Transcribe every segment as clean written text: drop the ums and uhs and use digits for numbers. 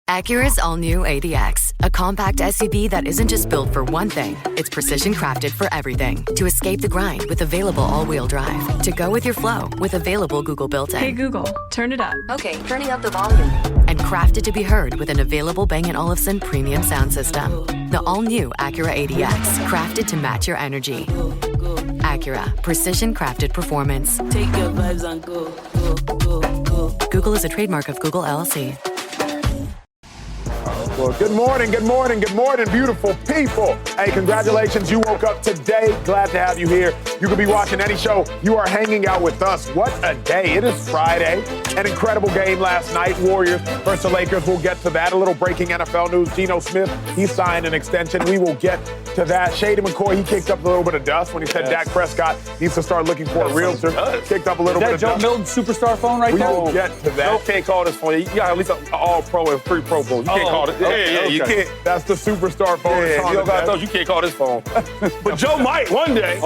Acura's all-new ADX, a compact SUV that isn't just built for one thing. It's precision-crafted for everything. To escape the grind with available all-wheel drive. To go with your flow with available Google built-in. Hey Google, turn it up. Okay, turning up the volume. And crafted to be heard with an available Bang & Olufsen premium sound system. The all-new Acura ADX, crafted to match your energy. Acura, precision-crafted performance. Take your vibes and go, go, go, go. Google is a trademark of Google LLC. Well, good morning, beautiful people. Hey, congratulations, you woke up today. Glad to have you here. You could be watching any show. You are hanging out with us. What a day. It is Friday. An incredible game last night. Warriors versus the Lakers. We'll get to that. A little breaking NFL news. Geno Smith, he signed an extension. We will get to that. Shady McCoy, he kicked up a little bit of dust when he said Dak Prescott needs to start looking for a realtor. Kicked up a little bit of dust. Is that Joe Milton's superstar phone right there? We will get to that. Joe can't call this phone. You got at least an all-pro and free Pro Bowl. You can't call it. Yeah, you can't. That's the superstar phone. Yeah, you don't got those. You can't call this phone. But Joe might one day.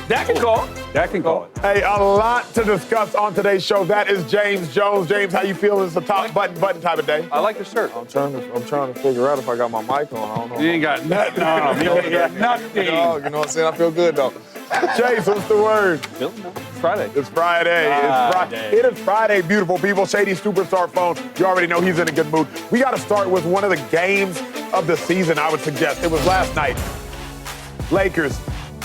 Dak can call. Dak can call it. Hey, a lot to discuss on today's show. That is James Jones. James, how you feel? It's a top button type of day. I like the shirt. I'm trying to figure out if I got my mic on. I don't know. You ain't got nothing on. You ain't got nothing. You know what I'm saying? I feel good, though. Chase, what's the word? It's Friday. It's Friday. It is Friday, beautiful people. Shady Superstar Phone. You already know he's in a good mood. We got to start with one of the games of the season, I would suggest. It was last night. Lakers,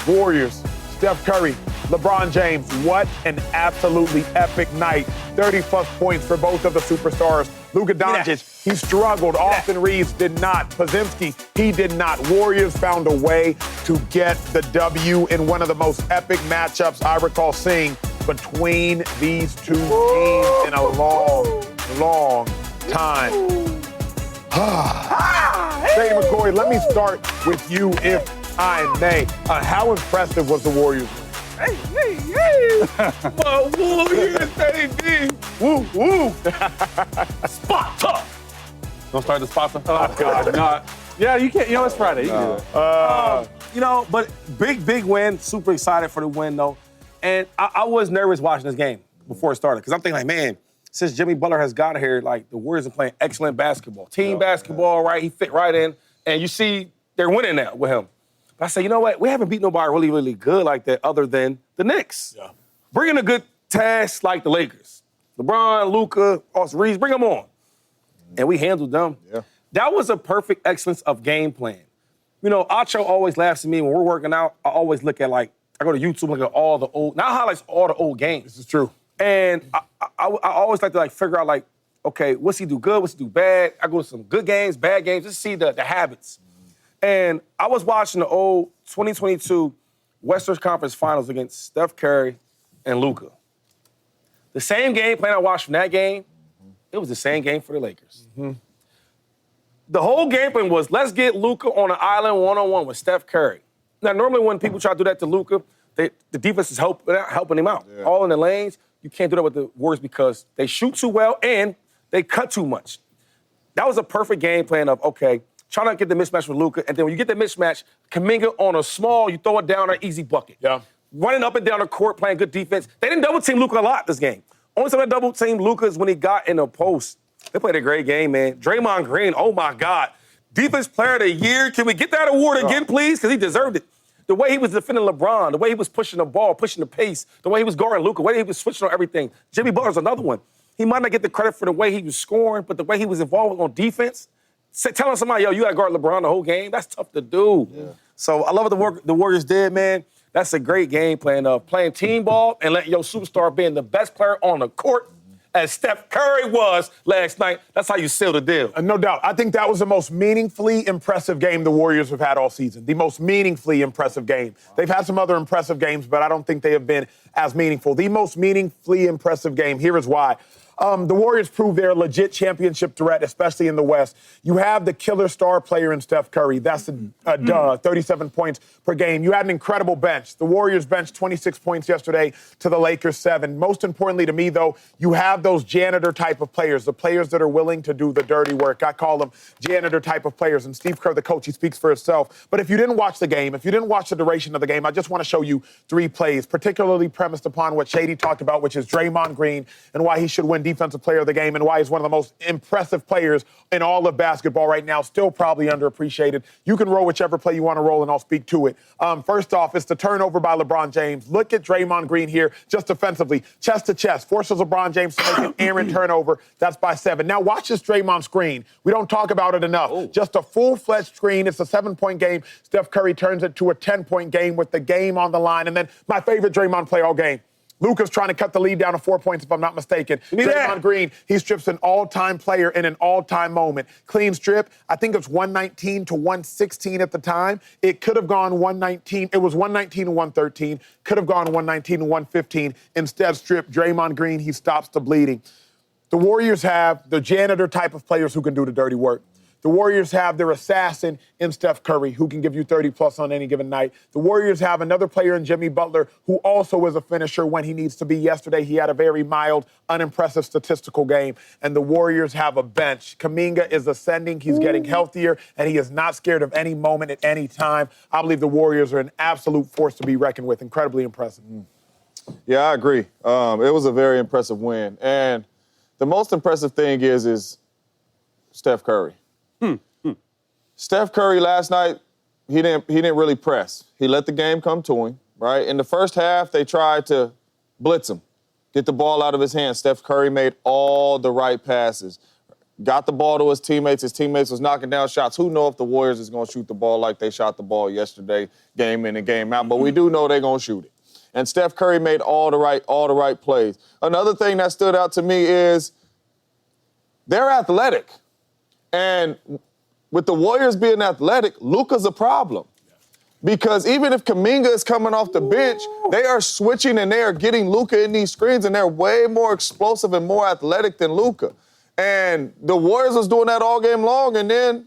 Warriors, Steph Curry, LeBron James. What an absolutely epic night. 30-plus points for both of the superstars. Luka Doncic, he struggled. Austin Reeves did not. Podziemski, he did not. Warriors found a way to get the W in one of the most epic matchups I recall seeing between these two teams in a long time. Shady McCoy, let me start with you, if I may. How impressive was the Warriors? Hey. My Warriors, baby. Woo. Sparta. Don't start the Sparta. Oh, God. No. Yeah, you can't. You know, it's Friday. You can do it. But big win. Super excited for the win, though. And I was nervous watching this game before it started because I'm thinking, like, man, since Jimmy Butler has got here, like, the Warriors are playing excellent basketball. Team basketball, right? He fit right in. And you see they're winning now with him. But I say, you know what? We haven't beat nobody really good like that other than the Knicks. Yeah. Bring in a good task like the Lakers. LeBron, Luka, Austin Reeves, bring them on. And we handled them. Yeah. That was a perfect excellence of game plan. You know, Acho always laughs at me when we're working out. I always look at, like, I go to YouTube and look at all the old, now highlights all the old games. This is true. And I always like to, like, figure out, like, okay, what's he do good, what's he do bad? I go to some good games, bad games, just see the habits. And I was watching the old 2022 Western Conference Finals against Steph Curry and Luka. The same game plan I watched from that game, it was the same game for the Lakers. The whole game plan was, let's get Luka on an island one-on-one with Steph Curry. Now, normally when people try to do that to Luka, the defense is helping him out. Yeah. All in the lanes. You can't do that with the Warriors because they shoot too well and they cut too much. That was a perfect game plan of, okay, trying to get the mismatch with Luka, and then when you get the mismatch, Kuminga on a small, you throw it down an easy bucket. Yeah. Running up and down the court, playing good defense. They didn't double-team Luka a lot this game. Only time they double-teamed Luka is when he got in the post. They played a great game, man. Draymond Green, oh, my God. Defense Player of the Year. Can we get that award again, please? Because he deserved it. The way he was defending LeBron, the way he was pushing the ball, pushing the pace, the way he was guarding Luka, the way he was switching on everything. Jimmy Butler's another one. He might not get the credit for the way he was scoring, but the way he was involved on defense, telling somebody, yo, you got to guard LeBron the whole game, that's tough to do. Yeah. So I love what the Warriors did, man. That's a great game plan of playing team ball and letting your superstar being the best player on the court, as Steph Curry was last night. That's how you seal the deal. No doubt. I think that was the most meaningfully impressive game the Warriors have had all season. The most meaningfully impressive game. Wow. They've had some other impressive games, but I don't think they have been as meaningful. The most meaningfully impressive game, here is why. The Warriors proved they're a legit championship threat, especially in the West. You have the killer star player in Steph Curry. That's a 37 points per game. You had an incredible bench. The Warriors benched 26 points yesterday to the Lakers 7. Most importantly to me, though, you have those janitor type of players, the players that are willing to do the dirty work. I call them janitor type of players. And Steve Kerr, the coach, he speaks for himself. But if you didn't watch the game, if you didn't watch the duration of the game, I just want to show you 3 plays, particularly premised upon what Shady talked about, which is Draymond Green and why he should win defensive player of the game and why he's one of the most impressive players in all of basketball right now. Still probably underappreciated. You can roll whichever play you want to roll, and I'll speak to it. First off, it's the turnover by LeBron James. Look at Draymond Green here, just defensively, chest to chest, forces LeBron James to make an errant turnover. That's by 7. Now watch this Draymond screen. We don't talk about it enough. Just a full-fledged screen. It's a 7-point game. Steph Curry turns it to a 10-point game with the game on the line. And then my favorite Draymond play all game. Luka's trying to cut the lead down to 4 points, if I'm not mistaken. Draymond Green, he strips an all-time player in an all-time moment. Clean strip. I think it's 119 to 116 at the time. It could have gone 119. It was 119 to 113. Could have gone 119 to 115. Instead, strip Draymond Green. He stops the bleeding. The Warriors have the janitor type of players who can do the dirty work. The Warriors have their assassin in Steph Curry, who can give you 30-plus on any given night. The Warriors have another player in Jimmy Butler, who also is a finisher when he needs to be. Yesterday, he had a very mild, unimpressive statistical game. And the Warriors have a bench. Kuminga is ascending. He's getting healthier, and he is not scared of any moment at any time. I believe the Warriors are an absolute force to be reckoned with. Incredibly impressive. Yeah, I agree. It was a very impressive win. And the most impressive thing is Steph Curry. Steph Curry last night, he didn't really press. He let the game come to him, right? In the first half, they tried to blitz him, get the ball out of his hands. Steph Curry made all the right passes, got the ball to his teammates. His teammates was knocking down shots. Who knows if the Warriors is going to shoot the ball like they shot the ball yesterday, game in and game out, but we do know they're going to shoot it. And Steph Curry made all the right plays. Another thing that stood out to me is they're athletic. And with the Warriors being athletic, Luka's a problem. Because even if Kuminga is coming off the bench, they are switching and they are getting Luka in these screens, and they're way more explosive and more athletic than Luka. And the Warriors was doing that all game long, and then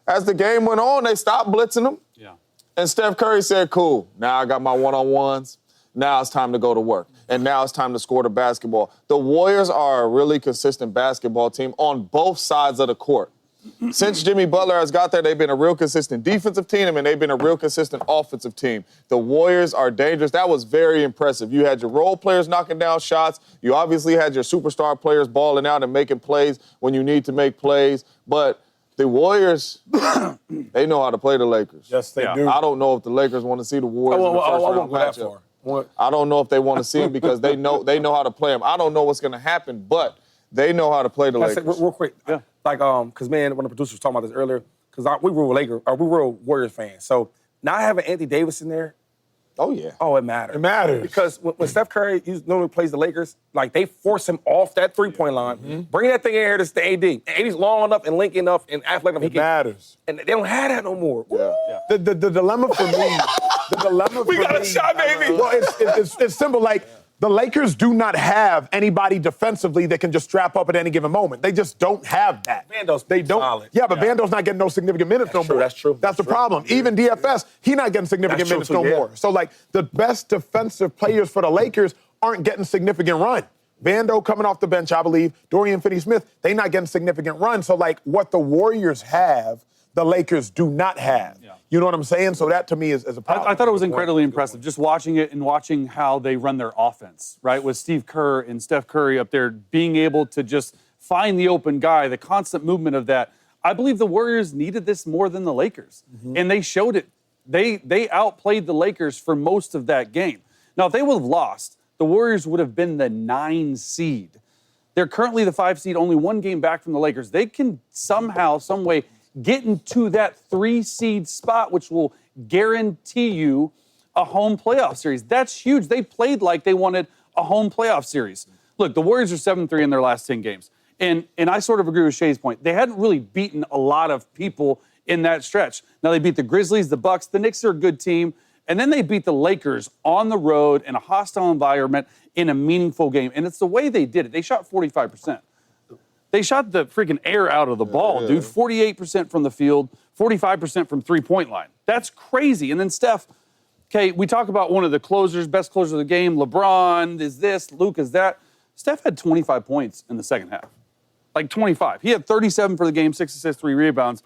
as the game went on, they stopped blitzing him. Yeah. And Steph Curry said, cool, now I got my one-on-ones. Now it's time to go to work. And now it's time to score the basketball. The Warriors are a really consistent basketball team on both sides of the court. Since Jimmy Butler has got there, they've been a real consistent defensive team, and they've been a real consistent offensive team. The Warriors are dangerous. That was very impressive. You had your role players knocking down shots. You obviously had your superstar players balling out and making plays when you need to make plays. But the Warriors, they know how to play the Lakers. Yes, they do. I don't know if the Lakers want to see the Warriors in the first round matchup. I don't know if they want to see them because they know how to play them. I don't know what's going to happen, but they know how to play the Lakers. Real quick, because man, when the producer was talking about this earlier, because we were Warriors fans. So now having Anthony Davis in there. Oh yeah. Oh, it matters. It matters because when Steph Curry normally plays the Lakers, like they force him off that 3-point line, bring that thing in here to the AD. And AD's long enough and lanky enough and athletic enough. It matters. And they don't have that no more. Yeah. The dilemma for me. We got a shot, baby. Well, it's simple. Like, the Lakers do not have anybody defensively that can just strap up at any given moment. They just don't have that. Vando's solid. Yeah, but Vando's not getting no significant minutes no more. That's true. That's the problem. Even DFS, he's not getting significant minutes no more. So, like, the best defensive players for the Lakers aren't getting significant run. Vando coming off the bench, I believe. Dorian Finney-Smith, they not getting significant run. So, like, what the Warriors have, the Lakers do not have. Yeah. You know what I'm saying? So that, to me, is a problem. I thought it was incredibly impressive, just watching it and watching how they run their offense, right? With Steve Kerr and Steph Curry up there being able to just find the open guy, the constant movement of that. I believe the Warriors needed this more than the Lakers, and they showed it. They outplayed the Lakers for most of that game. Now, if they would have lost, the Warriors would have been the 9 seed. They're currently the 5 seed, only 1 game back from the Lakers. They can somehow, some way, get into that 3 seed spot, which will guarantee you a home playoff series. That's huge. They played like they wanted a home playoff series. Look, the Warriors are 7-3 in their last 10 games. And I sort of agree with Shay's point. They hadn't really beaten a lot of people in that stretch. Now they beat the Grizzlies, the Bucks. The Knicks are a good team. And then they beat the Lakers on the road in a hostile environment in a meaningful game. And it's the way they did it. They shot 45%. They shot the freaking air out of the ball, dude. 48% from the field, 45% from three-point line. That's crazy. And then Steph, okay, we talk about one of the closers, best closers of the game. LeBron is this, Luke is that. Steph had 25 points in the second half. Like 25. He had 37 for the game, 6 assists, 3 rebounds.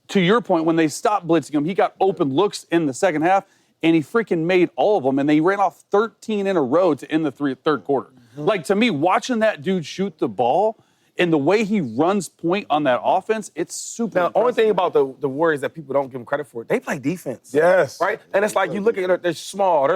To your point, when they stopped blitzing him, he got open looks in the second half, and he freaking made all of them, and they ran off 13 in a row to end the third quarter. Like, to me, watching that dude shoot the ball and the way he runs point on that offense, it's super Now, the only impressive. thing about the Warriors that people don't give them credit for, they play defense. Yes. Right? And it's like you look at it, they're small,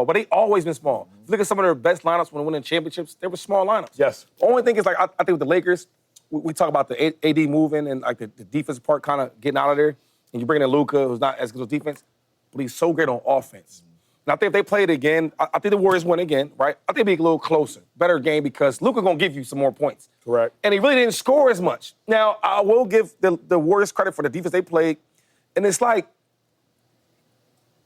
but they always been small. If you look at some of their best lineups when winning championships, they were small lineups. Yes. The only thing is, like, I think with the Lakers, we talk about the AD moving and, like, the defense part kind of getting out of there. And you bring in Luka, who's not as good as defense, but he's so great on offense. And I think if they play it again, I think the Warriors win again, right? I think it'll be a little closer, better game because Luka gonna give you some more points. Correct. And he really didn't score as much. Now, I will give the Warriors credit for the defense they played. And it's like,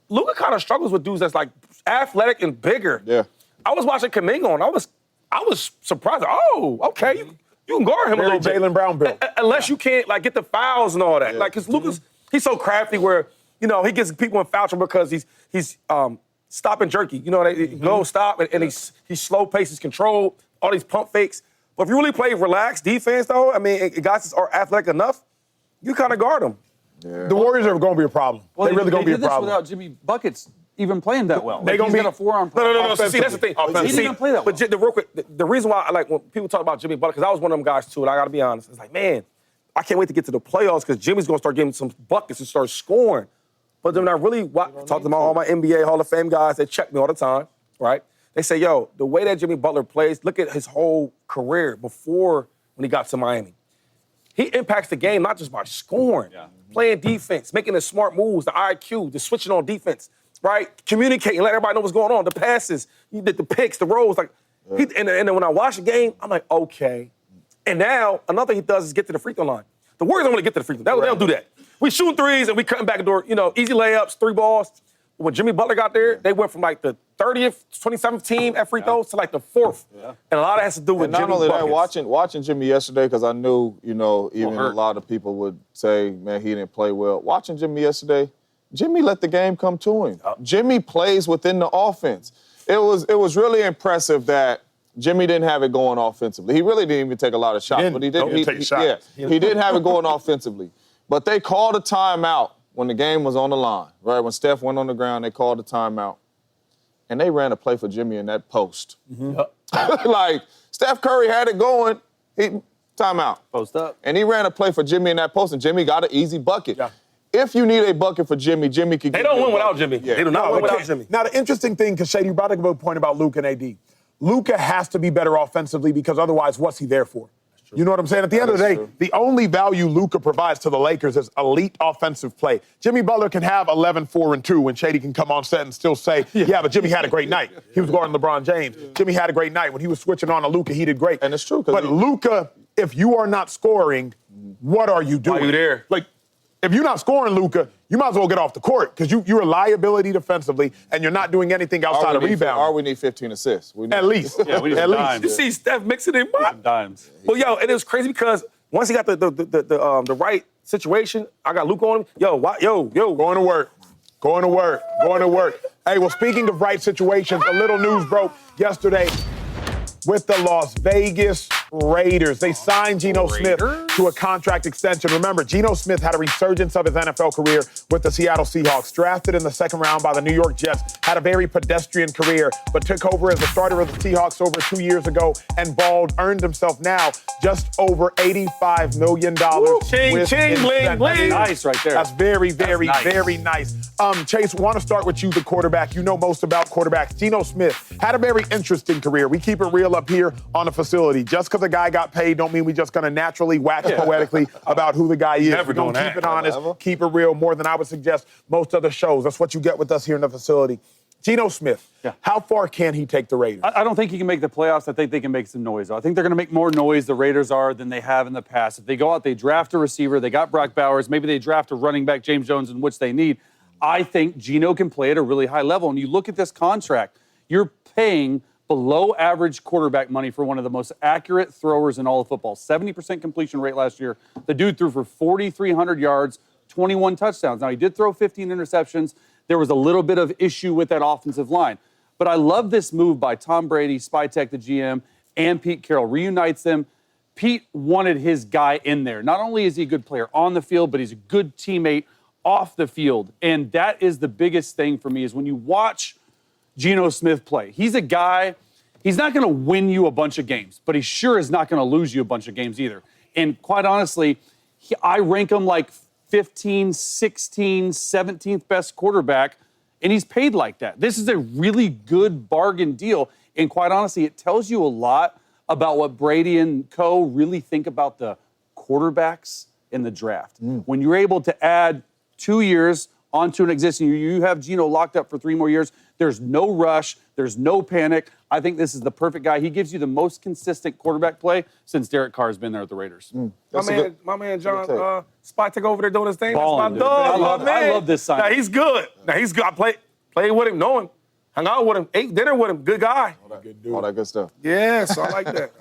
Luka kind of struggles with dudes that's like athletic and bigger. Yeah. I was watching Kuminga and I was surprised. Oh, okay, you can guard him Very a little bit. Jaylen Brown built. Unless you can't, like, get the fouls and all that. Yeah. Like, because Luka's, he's so crafty where, you know, he gets people in foul trouble because he's stop and jerky. You know, they go stop and he's slow pace, he's controlled, all these pump fakes. But if you really play relaxed defense, though, I mean, guys are athletic enough, you kind of guard them. Yeah. The Warriors are going to be a problem. Well, They're really going to be a did this problem. without Jimmy Buckets even playing that well. They gonna He's be- got a forearm No. problem. So, see, that's the thing. He didn't even play that well. But real quick, the reason why, like, when people talk about Jimmy Butler, because I was one of them guys, too, and I got to be honest, it's like, man, I can't wait to get to the playoffs because Jimmy's going to start getting some buckets and start scoring. But then I really talk to all my NBA Hall of Fame guys, they check me all the time, right? They say, yo, the way that Jimmy Butler plays, look at his whole career before when he got to Miami. He impacts the game not just by scoring, playing defense, making the smart moves, the IQ, the switching on defense, right? Communicating, let everybody know what's going on, the passes, he did the picks, the rolls. Like, and then when I watch the game, I'm like, okay. And now, another thing he does is get to the free throw line. The Warriors don't want to get to the free throw. They don't do that. We shooting threes and we cutting back the door, you know, easy layups, 3 balls. When Jimmy Butler got there, they went from like the 30th, 27th team at free throws to like the 4th. Yeah. And a lot of that has to do with And not Jimmy only that, buckets. watching Jimmy yesterday, because I knew, you know, even a lot of people would say, man, he didn't play well. Watching Jimmy yesterday, Jimmy let the game come to him. Jimmy plays within the offense. It was really impressive that Jimmy didn't have it going offensively. He really didn't even take a lot of shots, but he did. He did have it going offensively. But they called a timeout when the game was on the line, right? When Steph went on the ground, they called a timeout. And they ran a play for Jimmy in that post. Like, Steph Curry had it going, timeout. Post up. And he ran a play for Jimmy in that post, and Jimmy got an easy bucket. Yeah. If you need a bucket for Jimmy, Jimmy could get They don't win without bucket. Jimmy. Yeah. They do not win without Okay. Jimmy. Now, the interesting thing, because Shady, you brought up a point about Luka and AD. Luka has to be better offensively because otherwise, what's he there for? You know what I'm saying? At the end of the day, the only value Luka provides to the Lakers is elite offensive play. Jimmy Butler can have 11, 4, and 2, and Shady can come on set and still say, yeah, but Jimmy had a great night. He was guarding LeBron James. Jimmy had a great night. When he was switching on to Luka, he did great. And it's true. But Luka, if you are not scoring, what are you doing? Why are you there? Like, if you're not scoring, Luka, you might as well get off the court because you're a liability defensively and you're not doing anything outside of rebounding. Or we need 15 assists. We need, At least. Yeah, we need At some least. dimes. You see Steph mixing in, Some dimes. Well, yo, and it was crazy because once he got the right situation, I got Luke on him. Yo. Going to work. Going to work. Going to work. Hey, well, speaking of right situations, a little news broke yesterday with the Las Vegas Raiders. They signed Geno Smith to a contract extension. Remember, Geno Smith had a resurgence of his NFL career with the Seattle Seahawks. Drafted in the second round by the New York Jets, had a very pedestrian career, but took over as the starter of the Seahawks over 2 years ago and balled, earned himself now just over $85 million. Ching, with ching, bling, incentive. bling. Nice right there. That's very, very, That's nice. very nice. Chase, want to start with you, the quarterback. You know most about quarterbacks. Geno Smith had a very interesting career. We keep it real up here on the facility. Just because a guy got paid don't mean we're just going to naturally wax poetically about who the guy is. Never We're doing gonna that. keep it honest, Never. keep it real more than I would suggest most other shows. That's what you get with us here in the facility. Geno Smith, how far can he take the Raiders? I don't think he can make the playoffs. I think they can make some noise. I think they're going to make more noise, the Raiders are, than they have in the past. If they go out, they draft a receiver, they got Brock Bowers, maybe they draft a running back, James Jones, in which they need. I think Geno can play at a really high level. And you look at this contract, you're paying below average quarterback money for one of the most accurate throwers in all of football. 70% completion rate last year. The dude threw for 4,300 yards, 21 touchdowns. Now, he did throw 15 interceptions. There was a little bit of issue with that offensive line. But I love this move by Tom Brady, Spytek, the GM, and Pete Carroll. Reunites them. Pete wanted his guy in there. Not only is he a good player on the field, but he's a good teammate off the field. And that is the biggest thing for me is when you watch Geno Smith play. He's a guy, He's not going to win you a bunch of games, but he sure is not going to lose you a bunch of games either. And quite honestly, I rank him like 15, 16, 17th best quarterback, and he's paid like that. This is a really good bargain deal. And quite honestly, it tells you a lot about what Brady and co. really think about the quarterbacks in the draft. When you're able to add 2 years onto an existing year, you have Geno locked up for 3 more years. There's no rush. There's no panic. I think this is the perfect guy. He gives you the most consistent quarterback play since Derek Carr's been there at the Raiders. My man John Spot took over there doing his thing. Ballin', That's my dog. I love this sign. Now, he's good. I played with him, know him, hung out with him, ate dinner with him. Good guy. All that good stuff. Yeah, so I like that.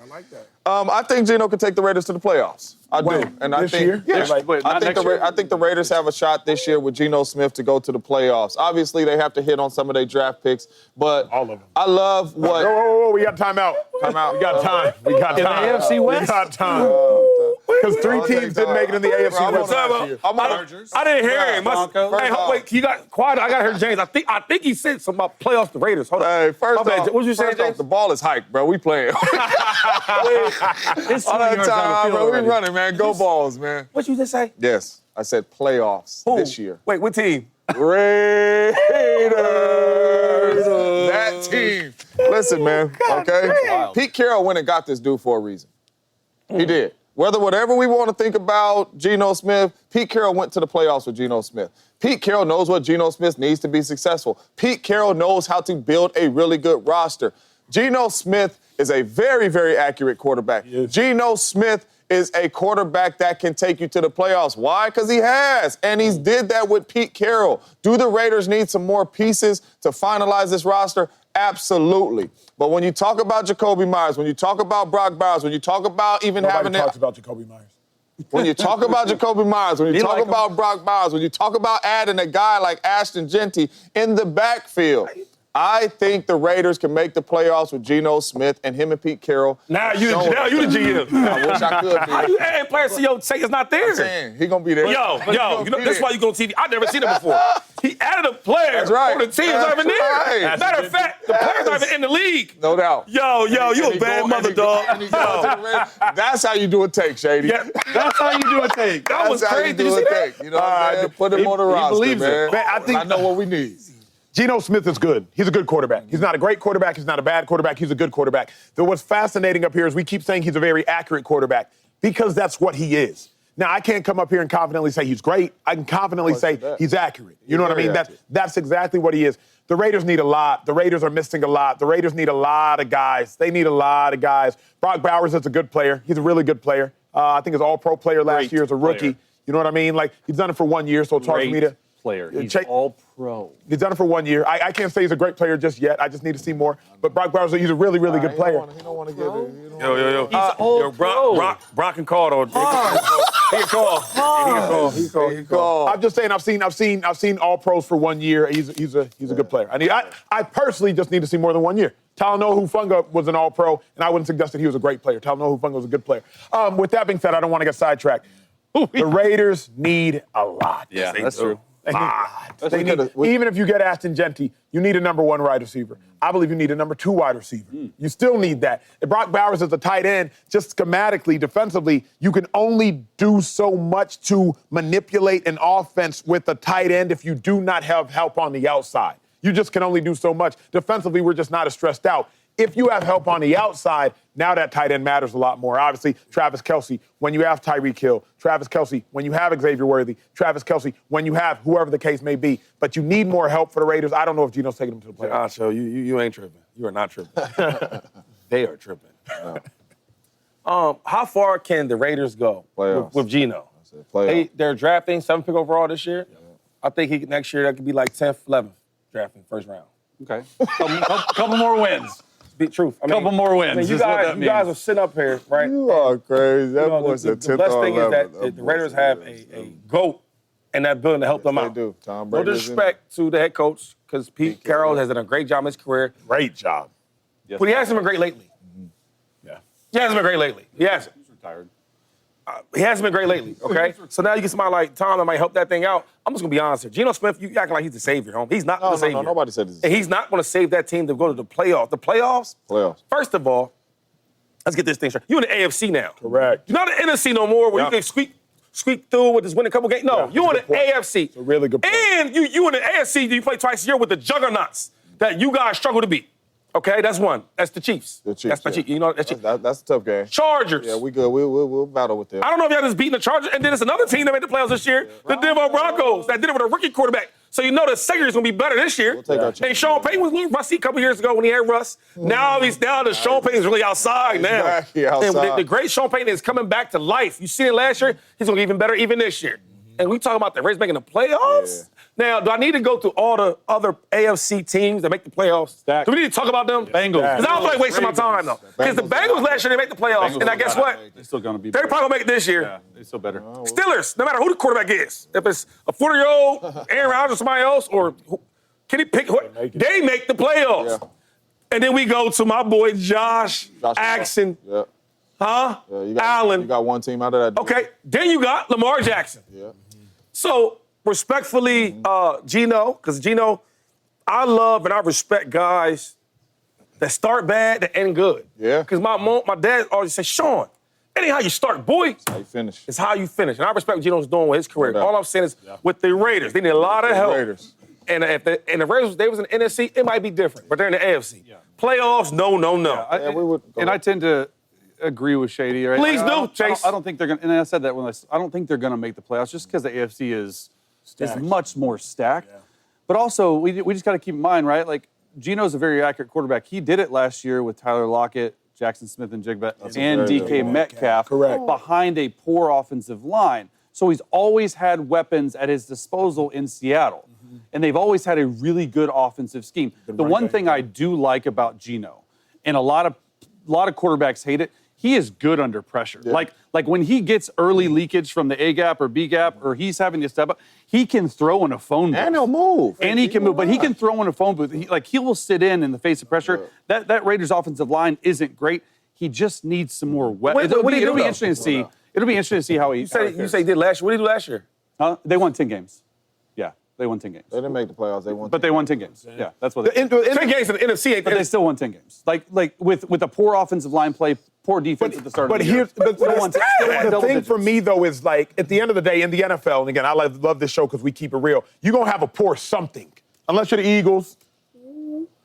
I think Geno can take the Raiders to the playoffs. I do. And I this think, year? Yeah, Wait, I not think next year? I think the Raiders have a shot this year with Geno Smith to go to the playoffs. Obviously, they have to hit on some of their draft picks, but All of them. I love what. Whoa, we got time out. Timeout. We got time. We got time. In the AFC West? We got time. Because 3 teams didn't make it in the AFC I'm West gonna- last year. I didn't hear him. Broncos. Hey, wait, you got quiet. I got to hear James. I think he said something about playoffs the Raiders. Hold on. Hey, first My bad. off, What you say, first off, James? the ball is hyped, bro. We playing. It's All 20 that yards down the time, field bro. We already. running, man. Go balls, man. What you just say? Yes, I said playoffs this year. Wait, what team? Raiders. That team. Listen, man, okay? Pete Carroll went and got this dude for a reason. He did. Whatever we want to think about Geno Smith, Pete Carroll went to the playoffs with Geno Smith. Pete Carroll knows what Geno Smith needs to be successful. Pete Carroll knows how to build a really good roster. Geno Smith is a very, very accurate quarterback. Geno Smith is a quarterback that can take you to the playoffs. Why? Because he has, and he's did that with Pete Carroll. Do the Raiders need some more pieces to finalize this roster? Absolutely. But when you talk about Jacoby Myers, when you talk about Brock Bowers, when you talk about even having Nobody talks about Jacoby Myers. when you talk about Jacoby Myers, when you talk about Brock Bowers, when you talk about adding a guy like Ashton Genty in the backfield, I think the Raiders can make the playoffs with Geno Smith and him and Pete Carroll. Now you the GM. I wish I could be. How you adding players to your say it's not there? I'm saying, he gonna be there. Yo, you know, that's why you go on TV. I've never seen it before. He added a player That's right. on the team that's not even there. Right. Matter of fact, the player's not even in the league. No doubt. Yo, you And a he bad go- mother, and he go- dog. and he go to the Raiders. That's how you do a take, Shady. Yeah, That's how you do a take. that was That's how crazy. you Did you do see a that? take. You know what I'm saying? Put him on the roster, believes it. man. Man, I know what we need. Geno Smith is good. He's a good quarterback. He's not a great quarterback. He's not a bad quarterback. He's a good quarterback. Though what's fascinating up here is we keep saying he's a very accurate quarterback because that's what he is. Now, I can't come up here and confidently say he's great. I can confidently say he's accurate. You know what I mean? That's exactly what he is. The Raiders need a lot. The Raiders are missing a lot. The Raiders need a lot of guys. They need a lot of guys. Brock Bowers is a good player. He's a really good player. I think he's an all-pro player last year as a rookie. Player. You know what I mean? Like, he's done it for 1 year, so it's hard for me to... player. He's check- all pro. He's done it for 1 year. I can't say he's a great player just yet. I just need to see more. But Brock Bowers, he's a really, really good player. He don't want to get it. Yo. all pro. Brock can call though. He can call. He can call. I'm just saying, I've seen all pros for 1 year. He's a good player. I personally just need to see more than 1 year. Talanoa Hufanga was an all pro, and I wouldn't suggest that he was a great player. Talanoa Hufanga was a good player. With that being said, I don't want to get sidetracked. The Raiders need a lot. Yeah, that's true. They need, even if you get Ashton Genty, you need a number 1 wide receiver. I believe you need a number 2 wide receiver. You still need that. If Brock Bowers is a tight end, just schematically, defensively, you can only do so much to manipulate an offense with a tight end if you do not have help on the outside. You just can only do so much. Defensively, we're just not as stressed out. If you have help on the outside, now that tight end matters a lot more. Obviously, Travis Kelce, when you have Tyreek Hill, Travis Kelce, when you have Xavier Worthy, Travis Kelce, when you have whoever the case may be. But you need more help for the Raiders. I don't know if Geno's taking them to the playoffs. So you ain't tripping. You are not tripping. They are tripping. How far can the Raiders go with Geno? They're drafting 7th pick overall this year. Yeah. I think next year that could be like 10th, 11th drafting first round. Okay. Couple more wins. Be truth. Couple more wins. You guys are sitting up here, right? You are crazy. That boy's a 10th The best thing is that level. the Raiders have a GOAT in that building to help them out. They do. Tom No Brady's disrespect to the head coach, because Pete Carroll has done a great job in his career. Great job. Yes, But he hasn't been great lately. Yeah. He hasn't been great lately. He hasn't. He's retired. he hasn't been great lately, okay? So now you get somebody like Tom that might help that thing out. I'm just going to be honest here. Geno Smith, you acting like he's the savior, home. He's not the savior. No, nobody said this. And he's not going to save that team to go to the playoffs. The playoffs? Playoffs. First of all, let's get this thing straight. You're in the AFC now. Correct. You're not in the NFC no more where you can squeak through with this winning couple games. No, you're in the AFC. It's a really good point. And you in the AFC, you play twice a year with the juggernauts that you guys struggle to beat. Okay, that's one. That's the Chiefs. That's my Chiefs. You know, that's Chiefs. That's a tough game. Chargers. Yeah, we good. We'll battle with them. I don't know if y'all just beating the Chargers, and then it's another team that made the playoffs this year, the Denver Broncos, that did it with a rookie quarterback. So you know the secondary is going to be better this year. We'll take our And chances. Sean Payton was a little rusty a couple years ago when he had Russ. Now the Sean Payton's really outside now. Exactly, outside. And the great Sean Payton is coming back to life. You see it last year, he's going to get even better even this year. And we talking about the Raiders making the playoffs? Now, do I need to go through all the other AFC teams that make the playoffs? Dak. Do we need to talk about them? Bengals. Because I don't feel like wasting my time, though. Because the Bengals last year, they make the playoffs. And I guess what? They're still going to be They're better. probably going to make it this year. Yeah, they're still better. Steelers, no matter who the quarterback is, if it's a 40-year-old Aaron Rodgers or somebody else, or can he pick? They make the playoffs. Yeah. And then we go to my boy Josh Jackson, Yeah. huh? You Allen. got one team out of that. Okay, then you got Lamar Jackson. Yeah. So respectfully, Geno, because Geno, I love and I respect guys that start bad that end good. Yeah. Because my dad always said, Sean, it ain't how you start, boy. How you finish? It's how you finish. And I respect what Geno's doing with his career. No doubt. All I'm saying is with the Raiders, they need a lot of help. Raiders. And if the Raiders, they was in the NFC, it might be different. But they're in the AFC. Yeah. Playoffs, no. Yeah, we would go And I tend to agree with Shady. Right? Please I do, don't- Chase. I don't think they're going to, and I said that when I don't think they're going to make the playoffs just because the AFC is much more stacked. Yeah. But also, we just got to keep in mind, right? Like, Geno's a very accurate quarterback. He did it last year with Tyler Lockett, Jackson Smith and Jigba, and very DK good Metcalf behind a poor offensive line. So he's always had weapons at his disposal in Seattle. And they've always had a really good offensive scheme. The one thing I do like about Geno, and a lot of quarterbacks hate it, he is good under pressure. Yeah. Like when he gets early leakage from the A gap or B gap, or he's having to step up, he can throw in a phone booth. And he'll move. And he can move, but he can throw in a phone booth. He will sit in the face of pressure. That Raiders offensive line isn't great. He just needs some more weapons. What do you It'll do, be say interesting to see. It'll be interesting to see how he. You say he did last year. What did he do last year? Huh? They won 10 games. Yeah, they won 10 games. They didn't make the playoffs. They won. But they won 10 games. Yeah, that's what they did. 10 games in the NFC ain't But they still won 10 games. Like with a poor offensive line play, poor defense at the start of the year. But Still won the double thing for digits. me, though, is like, at the end of the day, in the NFL, and again, I love this show because we keep it real, you're going to have a poor something. Unless you're the Eagles.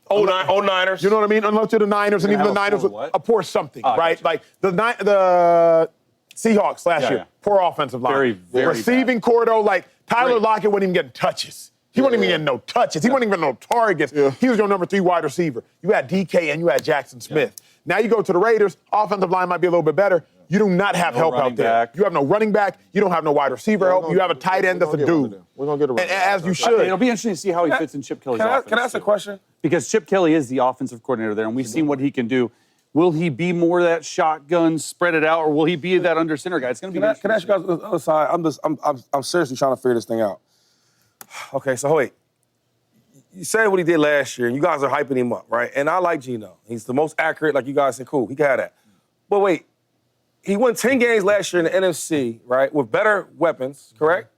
Old Niners. You know what I mean? Unless you're the Niners, and even the Niners, what? a poor something, Gotcha. right? Like the Seahawks last year, yeah. poor offensive line. Very, very Receiving corridor, like Tyler Lockett wasn't even getting touches. He wasn't even getting no touches. He wasn't even no targets. Yeah. He was your number 3 wide receiver. You had DK and you had Jackson Smith. Now you go to the Raiders, offensive line might be a little bit better. You do not have help running out there. back. You have no running back. You don't have no wide receiver help. You have a tight end that's a dude. We're going to get a And as you should. It'll be interesting to see how he fits in Chip Kelly's offense. Can I ask a too. question? Because Chip Kelly is the offensive coordinator there, and we've seen what he can do. Will he be more of that shotgun, spread it out, or will he be that under center guy? It's going to be Can I ask you guys on the other side? I'm seriously trying to figure this thing out. Okay, so wait. You said what he did last year, and you guys are hyping him up, right? And I like Geno. He's the most accurate, like you guys said, cool. He can have that. But wait, he won 10 games last year in the NFC, right, with better weapons, correct?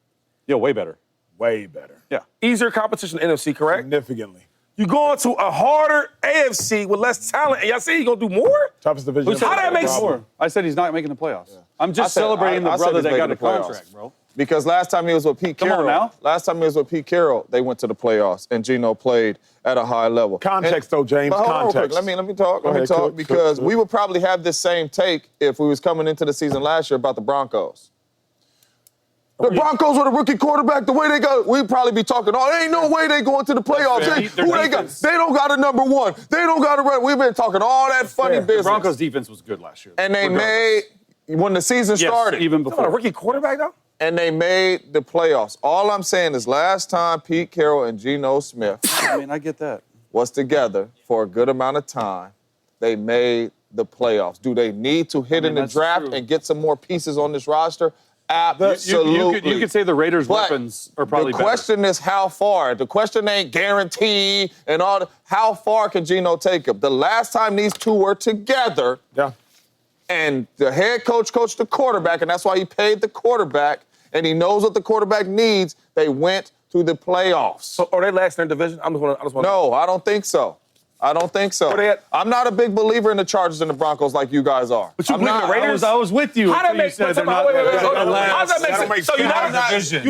Yeah, way better. Way better. Yeah. Easier competition in the NFC, correct? Significantly. You go into a harder AFC with less talent, and y'all say he's going to do more? Toughest division. How that makes more? I said he's not making the playoffs. I'm just I said- celebrating I the said brother he's that got making a the playoffs. contract, bro. Because last time he was with Pete Come on Carroll, now. They went to the playoffs, and Geno played at a high level. Context, though, James, But hold on real context. quick. Let me talk. Go ahead, cook, because cook. we would probably have this same take if we was coming into the season last year about the Broncos. The Broncos with a rookie quarterback, the way they got, we'd probably be talking, ain't no way they going to the playoffs. Their Who they got? defense. They don't got a number one. They don't got a run. We've been talking all that funny The business. Broncos defense was good last year. And they regardless. made, when the season Yes, started, even A before. rookie quarterback, though? and they made the playoffs. All I'm saying is last time Pete Carroll and Geno Smith I mean, I get that. was together for a good amount of time, they made the playoffs. Do they need to hit in the that's draft true. and get some more pieces on this roster? Absolutely. You could say the Raiders' But weapons are probably the better. question is how far. The question ain't guaranteed and all. How far can Geno take him? The last time these two were together, Yeah. and the head coach coached the quarterback, and that's why he paid the quarterback, and he knows what the quarterback needs. They went to the playoffs. So are they last in their division? I just want. No, I don't think so. I don't think so. I'm not a big believer in the Chargers and the Broncos like you guys are. But you believe in the Raiders? I was with you. How that makes sense? How does that make sense? So you're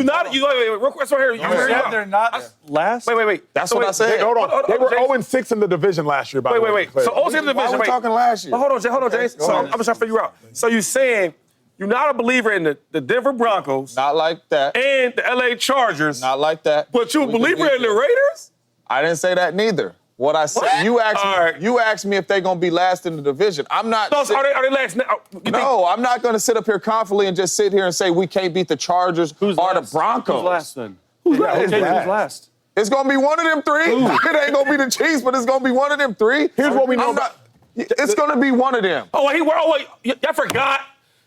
not real quick. So here, they're not last. Wait. That's what I said. Hold on. They were 0-6 in the division last year, by the way. Wait. So 0-6 in the division. Why are we talking last year? Hold on, James. So I'm just trying to figure out. So you're saying you're not a believer in the Denver Broncos. Not like that. And the LA Chargers. Not like that. But you're a believer in the Raiders? I didn't say that neither. What I said, you asked me if they're going to be last in the division. I'm not. No, are they last now? No, I'm not going to sit up here confidently and just sit here and say we can't beat the Chargers or the Broncos. Who's last then? Who's last? Who's last? It's going to be one of them three. It ain't going to be the Chiefs, but it's going to be one of them three. Here's what we know about. It's going to be one of them. I forgot.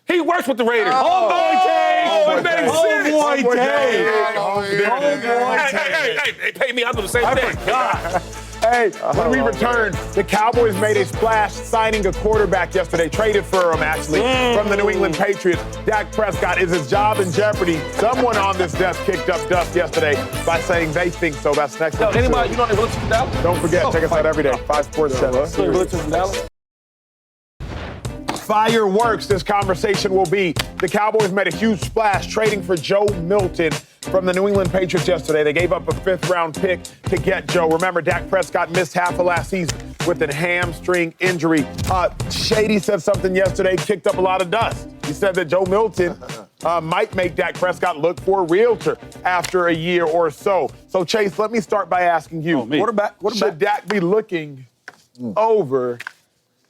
He works with the Raiders. It makes sense. Hey, pay me. I do the same thing. Hey, when we return, the Cowboys made a splash signing a quarterback yesterday, traded for him, actually, from the New England Patriots. Dak Prescott, is his job in jeopardy? Someone on this desk kicked up dust yesterday by saying they think so. That's next. Anybody, you know they from Dallas? Don't forget, check us out every day, 5 Sports Channel. From Dallas? Fireworks this conversation will be. The Cowboys made a huge splash trading for Joe Milton from the New England Patriots yesterday. They gave up a 5th-round pick to get Joe. Remember, Dak Prescott missed half of last season with a hamstring injury. Shady said something yesterday, kicked up a lot of dust. He said that Joe Milton might make Dak Prescott look for a realtor after a year or so. So, Chase, let me start by asking you. Quarterback. Should Dak be looking over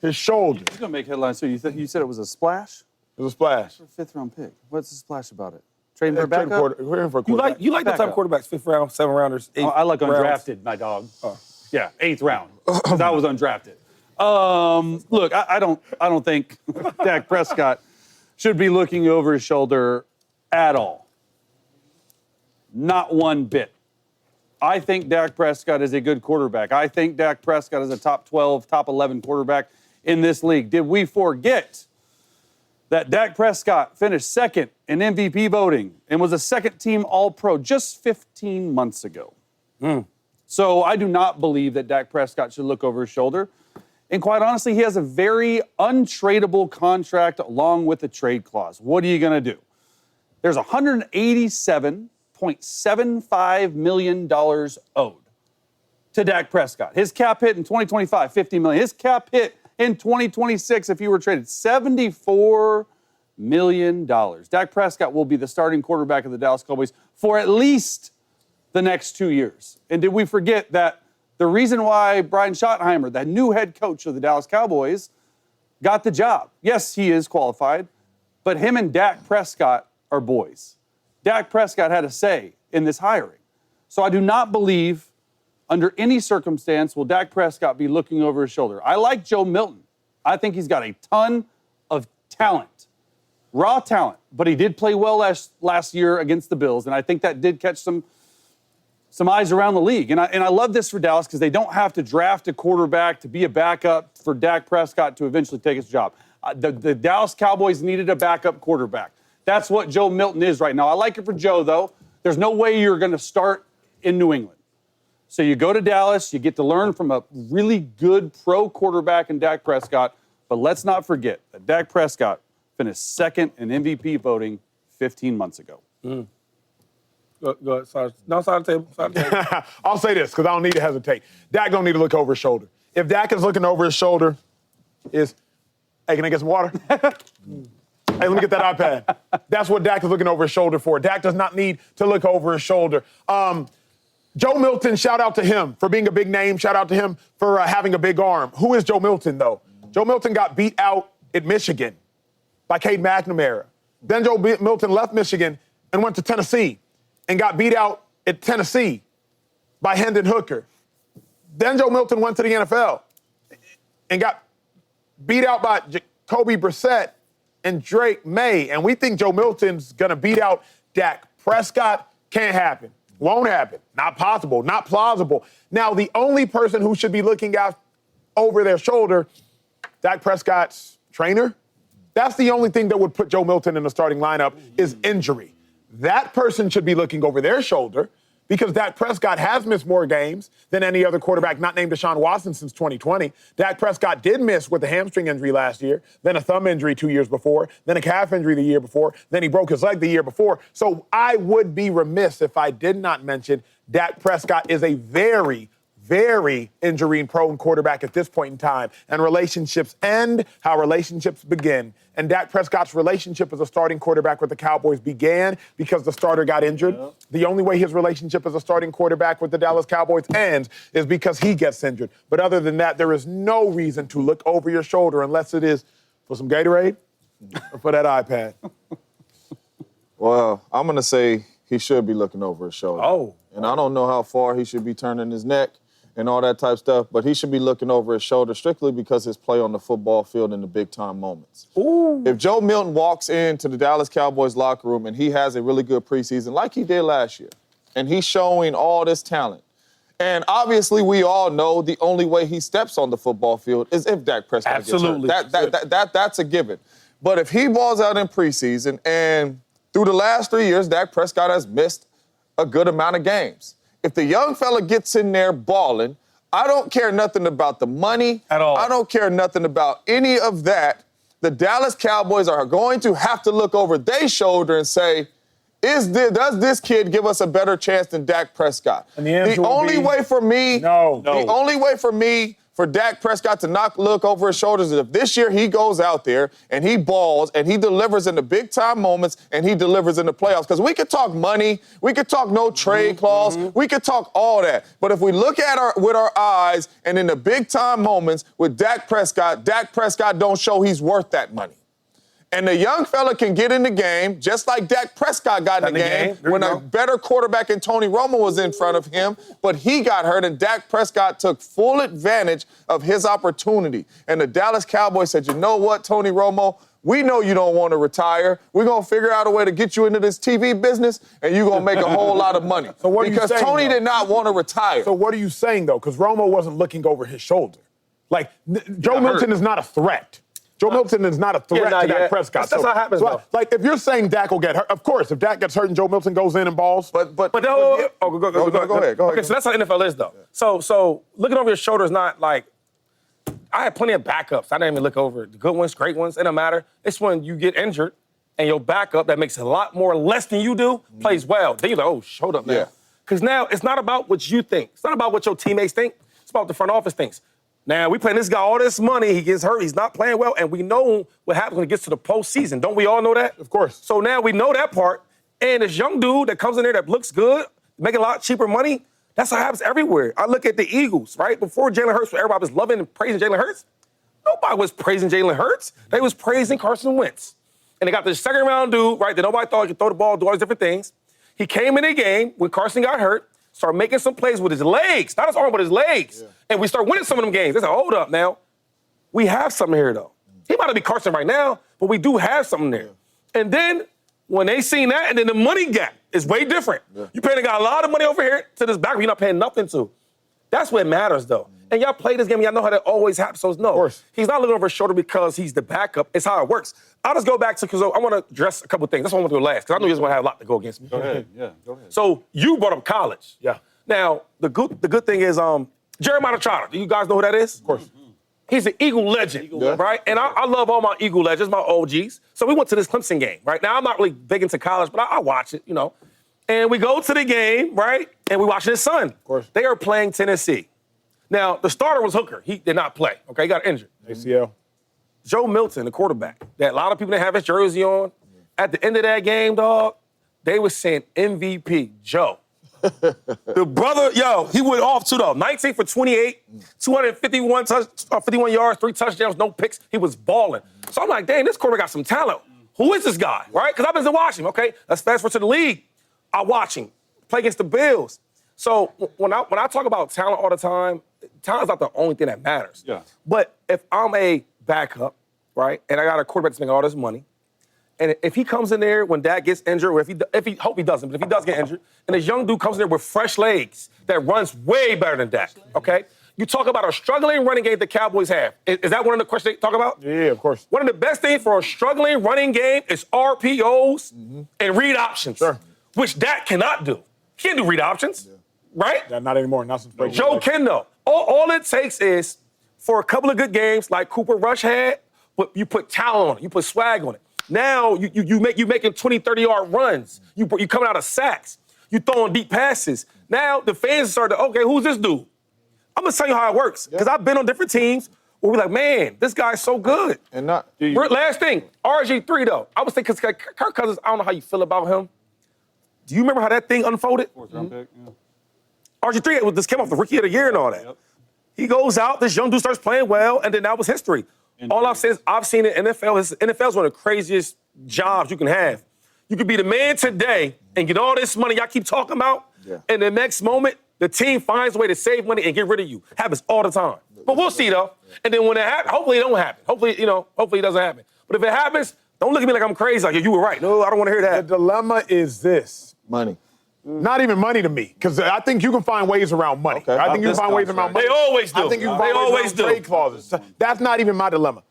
his shoulder? He's going to make headlines too. You said it was a splash? It was a splash. 5th-round pick. What's the splash about it? Trading for a backup? We're in for a quarterback. You like the type of quarterbacks, 5th round, 7th rounders, 8th I like undrafted, rounds. my dog. Yeah, 8th round, because I was undrafted. Look, I don't think Dak Prescott should be looking over his shoulder at all. Not one bit. I think Dak Prescott is a good quarterback. I think Dak Prescott is a top 12, top 11 quarterback in this league. Did we forget that Dak Prescott finished 2nd in MVP voting and was a 2nd-team All-Pro just 15 months ago? So I do not believe that Dak Prescott should look over his shoulder. And quite honestly, he has a very untradeable contract along with a trade clause. What are you going to do? There's $187.75 million owed to Dak Prescott. His cap hit in 2025, $50 million. His cap hit in 2026, if he were traded, $74 million. Dak Prescott will be the starting quarterback of the Dallas Cowboys for at least the next 2 years. And did we forget that the reason why Brian Schottenheimer, the new head coach of the Dallas Cowboys, got the job? Yes, he is qualified, but him and Dak Prescott are boys. Dak Prescott had a say in this hiring. So I do not believe under any circumstance will Dak Prescott be looking over his shoulder. I like Joe Milton. I think he's got a ton of talent, raw talent, but he did play well last year against the Bills, and I think that did catch some eyes around the league. And I love this for Dallas because they don't have to draft a quarterback to be a backup for Dak Prescott to eventually take his job. The Dallas Cowboys needed a backup quarterback. That's what Joe Milton is right now. I like it for Joe, though. There's no way you're going to start in New England. So you go to Dallas, you get to learn from a really good pro quarterback in Dak Prescott, but let's not forget that Dak Prescott finished 2nd in MVP voting 15 months ago. Go ahead. Side of the table. I'll say this, because I don't need to hesitate. Dak don't need to look over his shoulder. If Dak is looking over his shoulder, hey, can I get some water? Hey, let me get that iPad. That's what Dak is looking over his shoulder for. Dak does not need to look over his shoulder. Joe Milton, shout out to him for being a big name. Shout out to him for having a big arm. Who is Joe Milton, though? Joe Milton got beat out at Michigan by Cade McNamara. Then Joe Milton left Michigan and went to Tennessee and got beat out at Tennessee by Hendon Hooker. Then Joe Milton went to the NFL and got beat out by Jacoby Brissett and Drake May. And we think Joe Milton's going to beat out Dak Prescott. Can't happen. Won't happen. Not possible. Not plausible. Now, the only person who should be looking out over their shoulder, Dak Prescott's trainer, That's the only thing that would put Joe Milton in the starting lineup is injury. That person should be looking over their shoulder because Dak Prescott has missed more games than any other quarterback not named Deshaun Watson since 2020. Dak Prescott did miss with a hamstring injury last year, then a thumb injury 2 years before, then a calf injury the year before, then he broke his leg the year before. So I would be remiss if I did not mention Dak Prescott is a very, very injury-prone quarterback at this point in time. And relationships end how relationships begin. And Dak Prescott's relationship as a starting quarterback with the Cowboys began because the starter got injured. Yep. The only way his relationship as a starting quarterback with the Dallas Cowboys ends is because he gets injured. But other than that, there is no reason to look over your shoulder unless it is for some Gatorade or for that iPad. Well, I'm going to say he should be looking over his shoulder. Oh. And I don't know how far he should be turning his neck and all that type stuff, but he should be looking over his shoulder strictly because his play on the football field in the big-time moments. Ooh. If Joe Milton walks into the Dallas Cowboys locker room and he has a really good preseason like he did last year, and he's showing all this talent, and obviously we all know the only way he steps on the football field is if Dak Prescott Absolutely. gets hurt. That's a given. But if he balls out in preseason, and through the last 3 years, Dak Prescott has missed a good amount of games. If the young fella gets in there balling, I don't care nothing about the money. At all. I don't care nothing about any of that. The Dallas Cowboys are going to have to look over their shoulder and say, does this kid give us a better chance than Dak Prescott? And the only way for me, no. The only way for me for Dak Prescott to not look over his shoulders is if this year he goes out there and he balls and he delivers in the big-time moments and he delivers in the playoffs. Because we could talk money, we could talk no trade clause, we could talk all that. But if we look at with our eyes and in the big-time moments with Dak Prescott don't show he's worth that money. And the young fella can get in the game, just like Dak Prescott got in the game when a better quarterback in Tony Romo was in front of him, but he got hurt, and Dak Prescott took full advantage of his opportunity. And the Dallas Cowboys said, you know what, Tony Romo? We know you don't want to retire. We're going to figure out a way to get you into this TV business, and you're going to make a whole lot of money. So what are you saying, because Tony though? did not want to retire. So what are you saying, though? Because Romo wasn't looking over his shoulder. Like, Joe Milton is not a threat. Joe Milton is not a threat to Dak Prescott. That's how it happens, though. Like, if you're saying Dak will get hurt, of course, if Dak gets hurt and Joe Milton goes in and balls. Go ahead. Okay, so that's how the NFL is, though. Yeah. So looking over your shoulder is not like, I had plenty of backups. I didn't even look over the good ones, great ones. It don't matter. It's when you get injured and your backup that makes a lot more less than you do plays well. Then you're like, oh, hold up now. Because now it's not about what you think. It's not about what your teammates think. It's about what the front office thinks. Now, we paying this guy all this money. He gets hurt. He's not playing well. And we know what happens when it gets to the postseason. Don't we all know that? Of course. So now we know that part. And this young dude that comes in there that looks good, making a lot cheaper money, that's what happens everywhere. I look at the Eagles, right? Before Jalen Hurts, where everybody was loving and praising Jalen Hurts, nobody was praising Jalen Hurts. They was praising Carson Wentz. And they got this second-round dude, right, that nobody thought he could throw the ball, do all these different things. He came in the game when Carson got hurt, started making some plays with his legs, not his arm, but his legs. Yeah. And we start winning some of them games. They said, hold up now. We have something here, though. He might not be Carson right now, but we do have something there. Yeah. And then when they seen that, and then the money gap is way different. Yeah. You paying a guy a lot of money over here to this back you're not paying nothing to. That's what matters, though. And y'all play this game, y'all know how that always happens. So no, he's not looking over his shoulder because he's the backup. It's how it works. I'll just go back to, because I want to address a couple things. That's what I want to do last, because I know you're going to have a lot to go against me. Go ahead, go ahead. So you brought up college. Yeah. Now, the good thing is Jeremiah Trotter. Do you guys know who that is? Of course. Mm-hmm. He's an Eagle legend, right? And I love all my Eagle legends, my OGs. So we went to this Clemson game, right? Now, I'm not really big into college, but I watch it, you know. And we go to the game, right? And we watching his son. Of course. They are playing Tennessee. Now, the starter was Hooker. He did not play, okay? He got injured. ACL. Joe Milton, the quarterback, that a lot of people didn't have his jersey on. At the end of that game, dog, they were saying MVP, Joe. The brother, he went off too, though. 19 for 28, 51 yards, 3 touchdowns, no picks. He was balling. So I'm like, dang, this quarterback got some talent. Who is this guy, right? Because I've been watching him, okay? Let's fast forward to the league. I watch him play against the Bills. So when I talk about talent all the time, talent's not the only thing that matters. Yeah. But if I'm a backup, right, and I got a quarterback that's making all this money, and if he comes in there when Dak gets injured, or if he hope he doesn't, but if he does get injured, and this young dude comes in there with fresh legs that runs way better than Dak, okay? You talk about a struggling running game the Cowboys have. Is that one of the questions they talk about? Yeah, of course. One of the best things for a struggling running game is RPOs and read options, which Dak cannot do. He can't do read options, right? Yeah, not anymore. Not since Brady. Joe can, though. All it takes is for a couple of good games like Cooper Rush had, but you put talent on it. You put swag on it. Now you making 20, 30-yard runs. You coming out of sacks. You throwing deep passes. Now the fans start to, okay, who's this dude? I'm going to tell you how it works. Because I've been on different teams where we're like, man, this guy's so good. And not Last thing, RG3, though. I was thinking, because Kirk Cousins, I don't know how you feel about him. Do you remember how that thing unfolded? Fourth round pick, yeah. RG3 just came off the Rookie of the Year and all that. Yep. He goes out, this young dude starts playing well, and then that was history. All I've said is I've seen it in NFL. NFL is one of the craziest jobs you can have. You could be the man today and get all this money y'all keep talking about, and the next moment, the team finds a way to save money and get rid of you. Happens all the time. But we'll see, though. And then when it happens, hopefully it don't happen. Hopefully it doesn't happen. But if it happens, don't look at me like I'm crazy. Like, you were right. No, I don't want to hear that. The dilemma is this. money. Not even money to me, because I think you can find ways around money. Okay. I think you can find ways around money. They always do. I think you can They find ways always around do. trade clauses. That's not even my dilemma.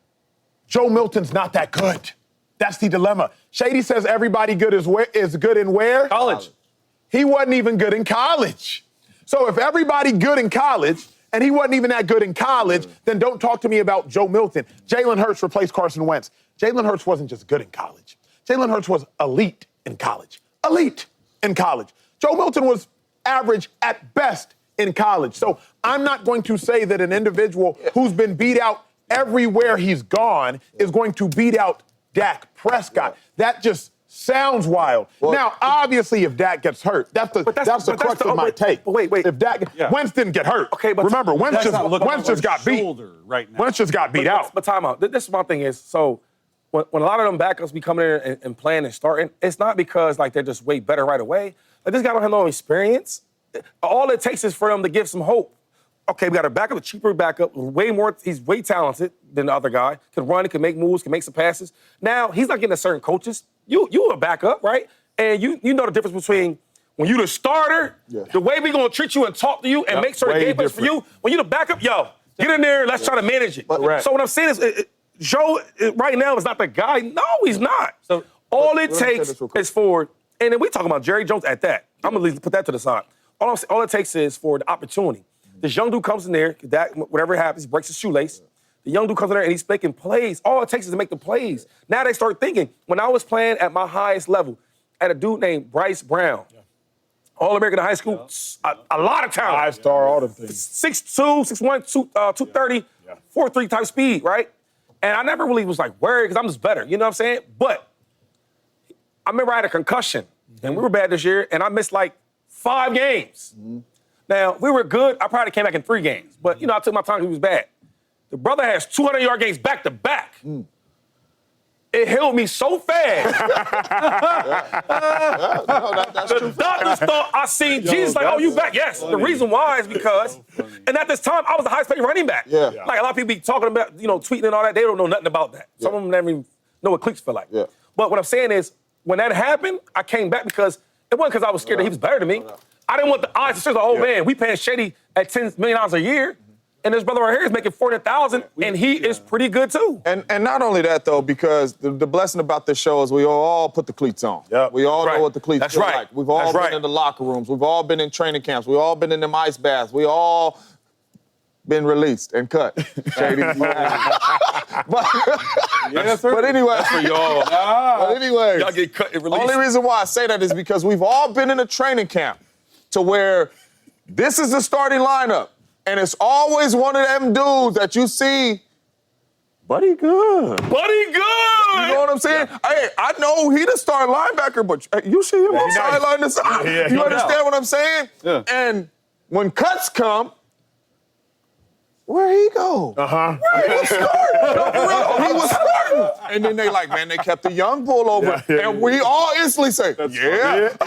Joe Milton's not that good. That's the dilemma. Shady says everybody good is good in where? College. He wasn't even good in college. So if everybody good in college, and he wasn't even that good in college, then don't talk to me about Joe Milton. Jalen Hurts replaced Carson Wentz. Jalen Hurts wasn't just good in college. Jalen Hurts was elite in college. Elite in college. Joe Milton was average at best in college. So I'm not going to say that an individual who's been beat out everywhere he's gone is going to beat out Dak Prescott. That just sounds wild. Well, now, obviously, if Dak gets hurt, that's the crux of my take. Wait. If Dak, Wentz didn't get hurt. Okay, but remember, Wentz just got beat. Right now. Wentz just got beat out. But time out. This is my thing is, so when a lot of them backups be coming in and playing and starting, it's not because like they're just way better right away. Like this guy don't have no experience. All it takes is for them to give some hope. Okay, we got a backup, a cheaper backup, he's way talented than the other guy. Can run, can make moves, can make some passes. Now, he's not getting a certain coaches. You a backup, right? And you know the difference between when you the starter, the way we gonna treat you and talk to you and make sure the game plays for you. When you the backup, get in there, let's try to manage it. So what I'm saying is, Joe right now is not the guy. No, he's not. So all it takes is for, and then we talking about Jerry Jones at that. I'm gonna put that to the side. All it takes is for the opportunity. This young dude comes in there, whatever happens, he breaks his shoelace. The young dude comes in there and he's making plays. All it takes is to make the plays. Now they start thinking, when I was playing at my highest level, I had a dude named Bryce Brown. All-American in high school, a lot of talent. 5-star, all them things. 6'2", 6'1", 230, 4'3" type speed, right? And I never really was like worried because I'm just better, you know what I'm saying? But I remember I had a concussion, and we were bad this year, and I missed like 5 games. Now, we were good. I probably came back in 3 games. But, I took my time because he was bad. The brother has 200-yard games back-to-back. It healed me so fast. The doctors thought I seen Jesus like, oh, you back? Yes. Funny. The reason why is because, and at this time, I was the highest paid running back. Like, a lot of people be talking about, tweeting and all that. They don't know nothing about that. Some of them never even know what cleats feel like. But what I'm saying is, when that happened, I came back because it wasn't because I was scared that he was better than me. I didn't want the odds to say, oh, man, we paying Shady at $10 million a year. And this brother right here is making $400,000, and he is pretty good too. And not only that though, because the blessing about this show is we all put the cleats on. We all know what the cleats feel like. We've all been in the locker rooms. We've all been in training camps. We've all been in them ice baths. We all been released and cut. Shady. But anyway, for y'all. But anyway, y'all get cut and released. Only reason why I say that is because we've all been in a training camp to where this is the starting lineup. And it's always one of them dudes that you see, buddy good. Buddy good! You know what I'm saying? Hey, I know he the starting linebacker, but you see him on sideline to side. You understand what I'm saying? And when cuts come, where he go? Where he was starting? No, for real, he was starting. And then they like, man, they kept the young bull over. And we all instantly say, the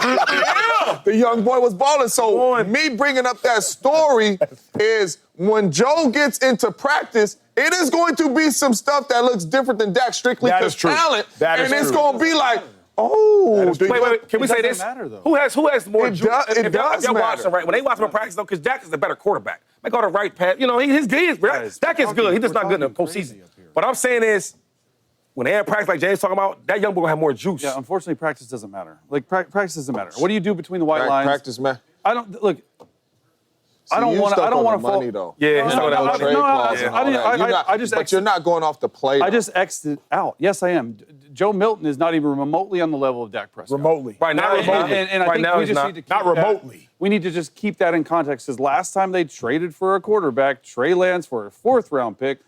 young boy was balling. So me bringing up that story is when Joe gets into practice, it is going to be some stuff that looks different than Dak strictly because talent. And it's going to be like, Oh, Wait. Can we say doesn't this? matter, though. Who has more It juice? does- it If y'all does watching, matter. right? When they watch him in practice, though, because Dak is the better quarterback. Make all the right pass. You know, his D is Dak is good. He's just not good in the postseason. What I'm saying is, when they have practice like Jay's talking about, that young boy gonna have more juice. Yeah, unfortunately, practice doesn't matter. Like, practice doesn't matter. What do you do between the white lines? Practice, man. I don't, look, I See, don't you want stuck to on the fall. money, though. Yeah, he's talking no, about Trade no, clause and I all didn't- that. You're not- I just but you're not going off the play. I just exited out. Yes, I am. Joe Milton is not even remotely on the level of Dak Prescott. Remotely. Right now, he's not. And I Right think now, we he's just not. need to keep Not that- remotely. We need to just keep that in context, because last time they traded for a quarterback, Trey Lance, for a 4th-round pick,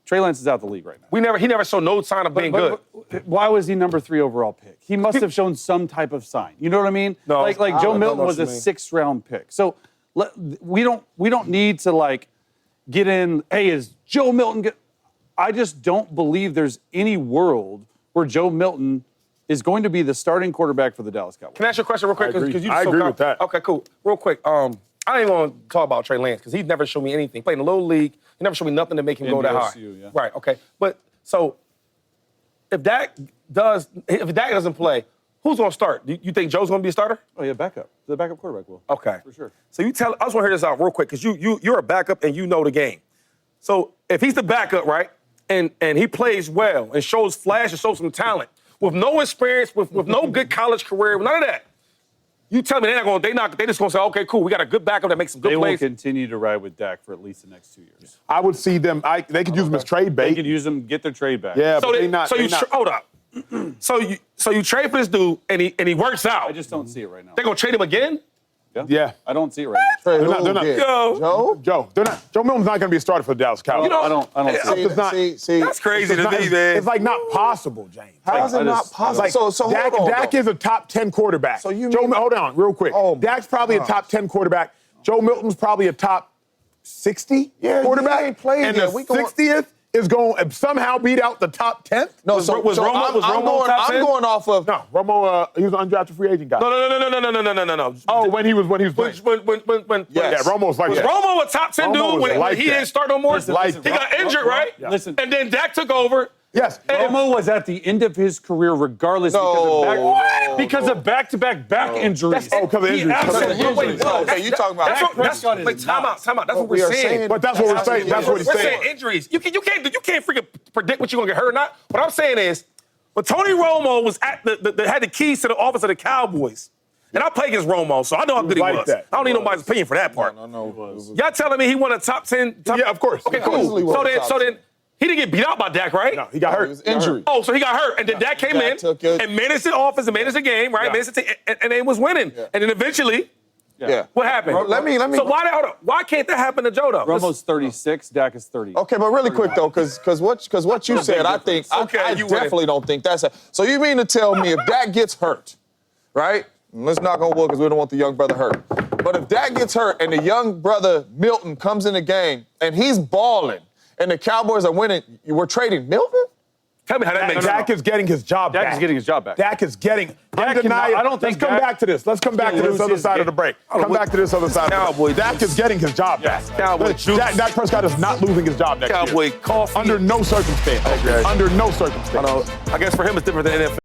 Trey Lance is out the league right now. He never showed no sign of being good. But why was he number 3 overall pick? He must have shown some type of sign. You know what I mean? No, like I Joe don't Milton know was a what you mean. 6th-round pick. So we don't need to like get in. Hey, is Joe Milton good? I just don't believe there's any world where Joe Milton is going to be the starting quarterback for the Dallas Cowboys. Can I ask you a question real quick? I agree. Because you I so agree with that. Okay, cool. Real quick. I don't even want to talk about Trey Lance because he never showed me anything. Played in the little league, he never showed me nothing to make him go that high. NDSU, yeah. Right. Okay. But so if Dak doesn't play, who's going to start? Do you think Joe's going to be a starter? Oh yeah, backup. The backup quarterback will. Okay. For sure. So I just want to hear this out real quick because you're a backup and you know the game. So if he's the backup, right, and he plays well and shows flash and shows some talent with no experience, with no good college career, with none of that, you tell me they just gonna say, okay, cool, we got a good backup that makes some good They will plays. continue to ride with Dak for at least the next 2 years. I would see them. They could use him as trade They bait. could use them, get their trade back. Yeah, So but they, they not. so they you not. hold up. So you trade for this dude and he works out. I just don't see it right now. They're gonna trade him again? Yeah. I don't see it right now. Trey, They're not- who they're not- did? Yo. Joe? They're not. Joe Milton's not going to be a starter for the Dallas Cowboys. You know, I don't see it. It's not- See, That's crazy to me, man. It's like not possible, James. how is it I not just- possible? Like, so Dak, hold on, Dak though. is a top 10 quarterback. So you Joe, mean- hold on, real quick. Oh, Dak's probably a top 10 quarterback. Joe Milton's probably a top 60 Yeah, quarterback. he ain't played and yet. the We going- 60th is going to somehow beat out the top 10th. No, Was Romo top 10? I'm going off of. No, Romo, he was an undrafted free agent guy. No. Oh, when he was playing. When Yes. Yeah, Romo was like Was that. Romo a top 10 Romo dude was when like he that. didn't start no more? Like he that. got injured, right? Listen. And then Dak took over. Yes. Romo was at the end of his career regardless because of back-to-back back injuries. Oh, because of He injuries. absolutely- Wait, no. Okay, you talking about. That's what, Prescott that's, is wait, time not. out. That's what we we're are saying. But that's what we're saying. That's what he's We're saying. saying injuries. You can't freaking predict what you're gonna get hurt or not. What I'm saying is, when Tony Romo was at had the keys to the office of the Cowboys, and I played against Romo, so I know how good he like was. that. I don't need nobody's opinion for that part. No. Y'all telling me he won a top 10? Yeah, of course. Okay, Yeah, cool. easily won a top So 10. then he didn't get beat out by Dak, right? No, he got hurt. It was injury. Oh, so he got hurt, and then Dak came Dak in took it. and managed the offense and managed the game, right? Yeah. Managed the and they was winning. Yeah. And then eventually, Yeah. what happened? Let me. So why can't that happen to Joe though? Romo's 36, Dak is 30. Okay, but really quick though, because what you said, I think Okay, I you definitely don't think that's a. So you mean to tell me if Dak gets hurt, right? And let's knock on wood because we don't want the young brother hurt. But if Dak gets hurt and the young brother Milton comes in the game and he's balling and the Cowboys are winning, we're trading Milton? Tell me how that makes Dak sense. is getting his job back. Dak is getting his job back. Dak is getting undeniable. cannot- I don't think Let's come Dak back to this. Let's come back to this lose other his side of game. the break. Come back to this other side. Cowboy Dak juice. is getting his job back. Cowboy juice. Dak Prescott is not losing his job next Cowboy year. coffee. Under no circumstance. Okay. Under no circumstance. I know. I guess for him it's different than NFL.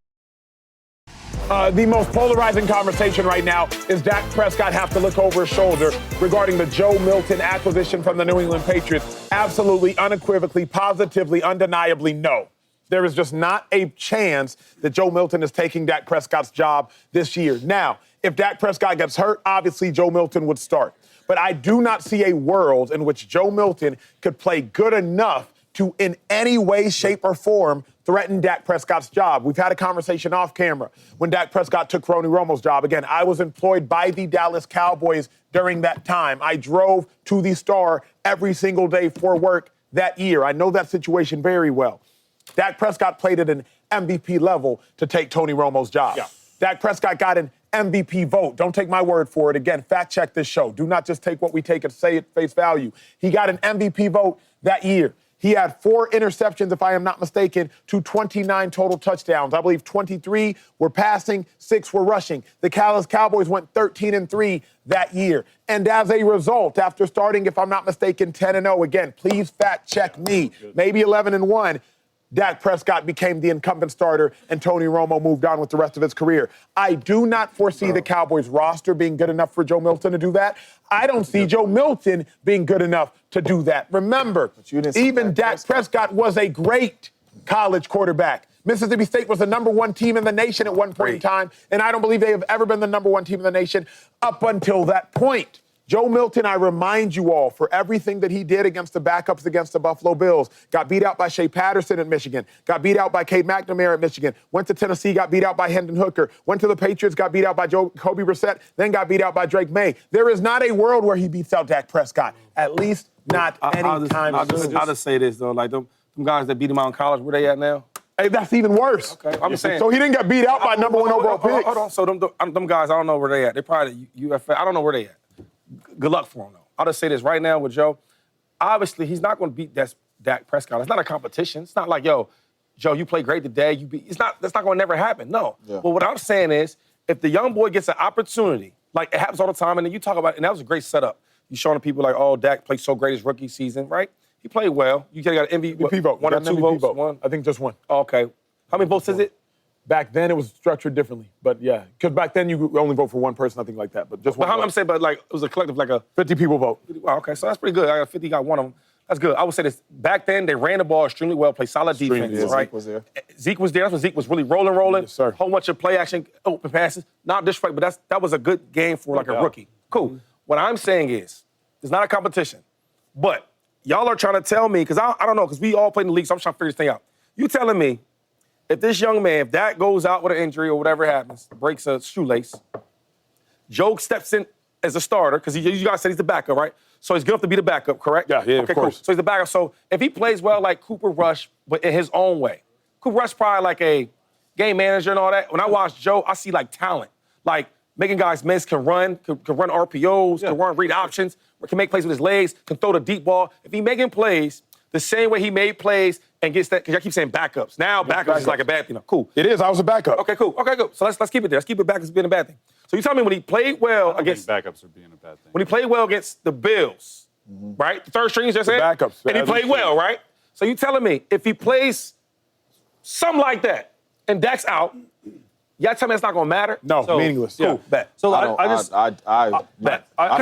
The most polarizing conversation right now is Dak Prescott have to look over his shoulder regarding the Joe Milton acquisition from the New England Patriots. Absolutely, unequivocally, positively, undeniably, no. There is just not a chance that Joe Milton is taking Dak Prescott's job this year. Now, if Dak Prescott gets hurt, obviously Joe Milton would start. But I do not see a world in which Joe Milton could play good enough to, in any way, shape, or form, threaten Dak Prescott's job. We've had a conversation off camera when Dak Prescott took Tony Romo's job. Again, I was employed by the Dallas Cowboys during that time. I drove to the Star every single day for work that year. I know that situation very well. Dak Prescott played at an MVP level to take Tony Romo's job. Yeah. Dak Prescott got an MVP vote. Don't take my word for it. Again, fact check this show. Do not just take what we take and say at face value. He got an MVP vote that year. He had 4 interceptions, if I am not mistaken, to 29 total touchdowns. I believe 23 were passing, 6 were rushing. The Dallas Cowboys went 13-3 that year. And as a result, after starting, if I'm not mistaken, 10-0, again, please fact check me, maybe 11-1, Dak Prescott became the incumbent starter and Tony Romo moved on with the rest of his career. I do not foresee the Cowboys roster being good enough for Joe Milton to do that. I don't see Joe Milton being good enough to do that. Remember, even Dak Prescott was a great college quarterback. Mississippi State was the number one team in the nation at one point in time, and I don't believe they have ever been the number one team in the nation up until that point. Joe Milton, I remind you all, for everything that he did against the backups against the Buffalo Bills, got beat out by Shea Patterson at Michigan, got beat out by Cade McNamara at Michigan, went to Tennessee, got beat out by Hendon Hooker, went to the Patriots, got beat out by Jacoby Brissett, then got beat out by Drake May. There is not a world where he beats out Dak Prescott, at least not anytime soon. I'll just say this, though. Like, them guys that beat him out in college, where they at now? Hey, that's even worse. Okay, I'm saying. So he didn't get beat out by number one overall pick. Hold on. So them guys, I don't know where they at. They probably UFA. I don't know where they at. Good luck for him, though. I'll just say this right now with Joe. Obviously, he's not going to beat Dak Prescott. It's not a competition. It's not like, yo, Joe, you played great today. That's not going to never happen. No. Yeah. But what I'm saying is, if the young boy gets an opportunity, like it happens all the time, and then you talk about it, and that was a great setup. You showing people like, oh, Dak played so great his rookie season, right? He played well. You got an MVP vote. One or two votes? One? I think just one. Oh, okay. How many votes is it? Back then, it was structured differently. But, yeah, because back then you only vote for one person, nothing like that. But just one. I'm saying, but, like, it was a collective, like a... 50 people vote. Wow, okay, so that's pretty good. I got 50, got one of them. That's good. I would say this. Back then, they ran the ball extremely well, played solid defense, right? Zeke was there. Zeke was there. That's when Zeke was really rolling. Yes, sir. Whole bunch of play action, open passes. Not disrespect, but that was a good game for, like, a rookie. Cool. What I'm saying is, it's not a competition. But y'all are trying to tell me, because I don't know, because we all play in the league, so I'm trying to figure this thing out. You telling me, if this young man, if that goes out with an injury or whatever happens, breaks a shoelace, Joe steps in as a starter, because you guys said he's the backup, right? So he's good enough to be the backup, correct? Yeah, okay, of course. Cool. So he's the backup. So if he plays well like Cooper Rush, but in his own way, Cooper Rush probably like a game manager and all that. When I watch Joe, I see like talent, like making guys miss, can run RPOs, can run read options, can make plays with his legs, can throw the deep ball. If he making plays the same way he made plays and gets that, because I keep saying backups. Now backups is like a bad thing. Cool. It is. I was a backup. Okay, cool. So let's keep it there. Let's keep it back as being a bad thing. So you tell me when he played well against backups are being a bad thing. When he played well against the Bills, right? The third strings just said backups, and he played well, right? So you telling me if he plays something like that and Dak's out, y'all tell me it's not gonna matter? No, meaningless. Cool. Bet. So because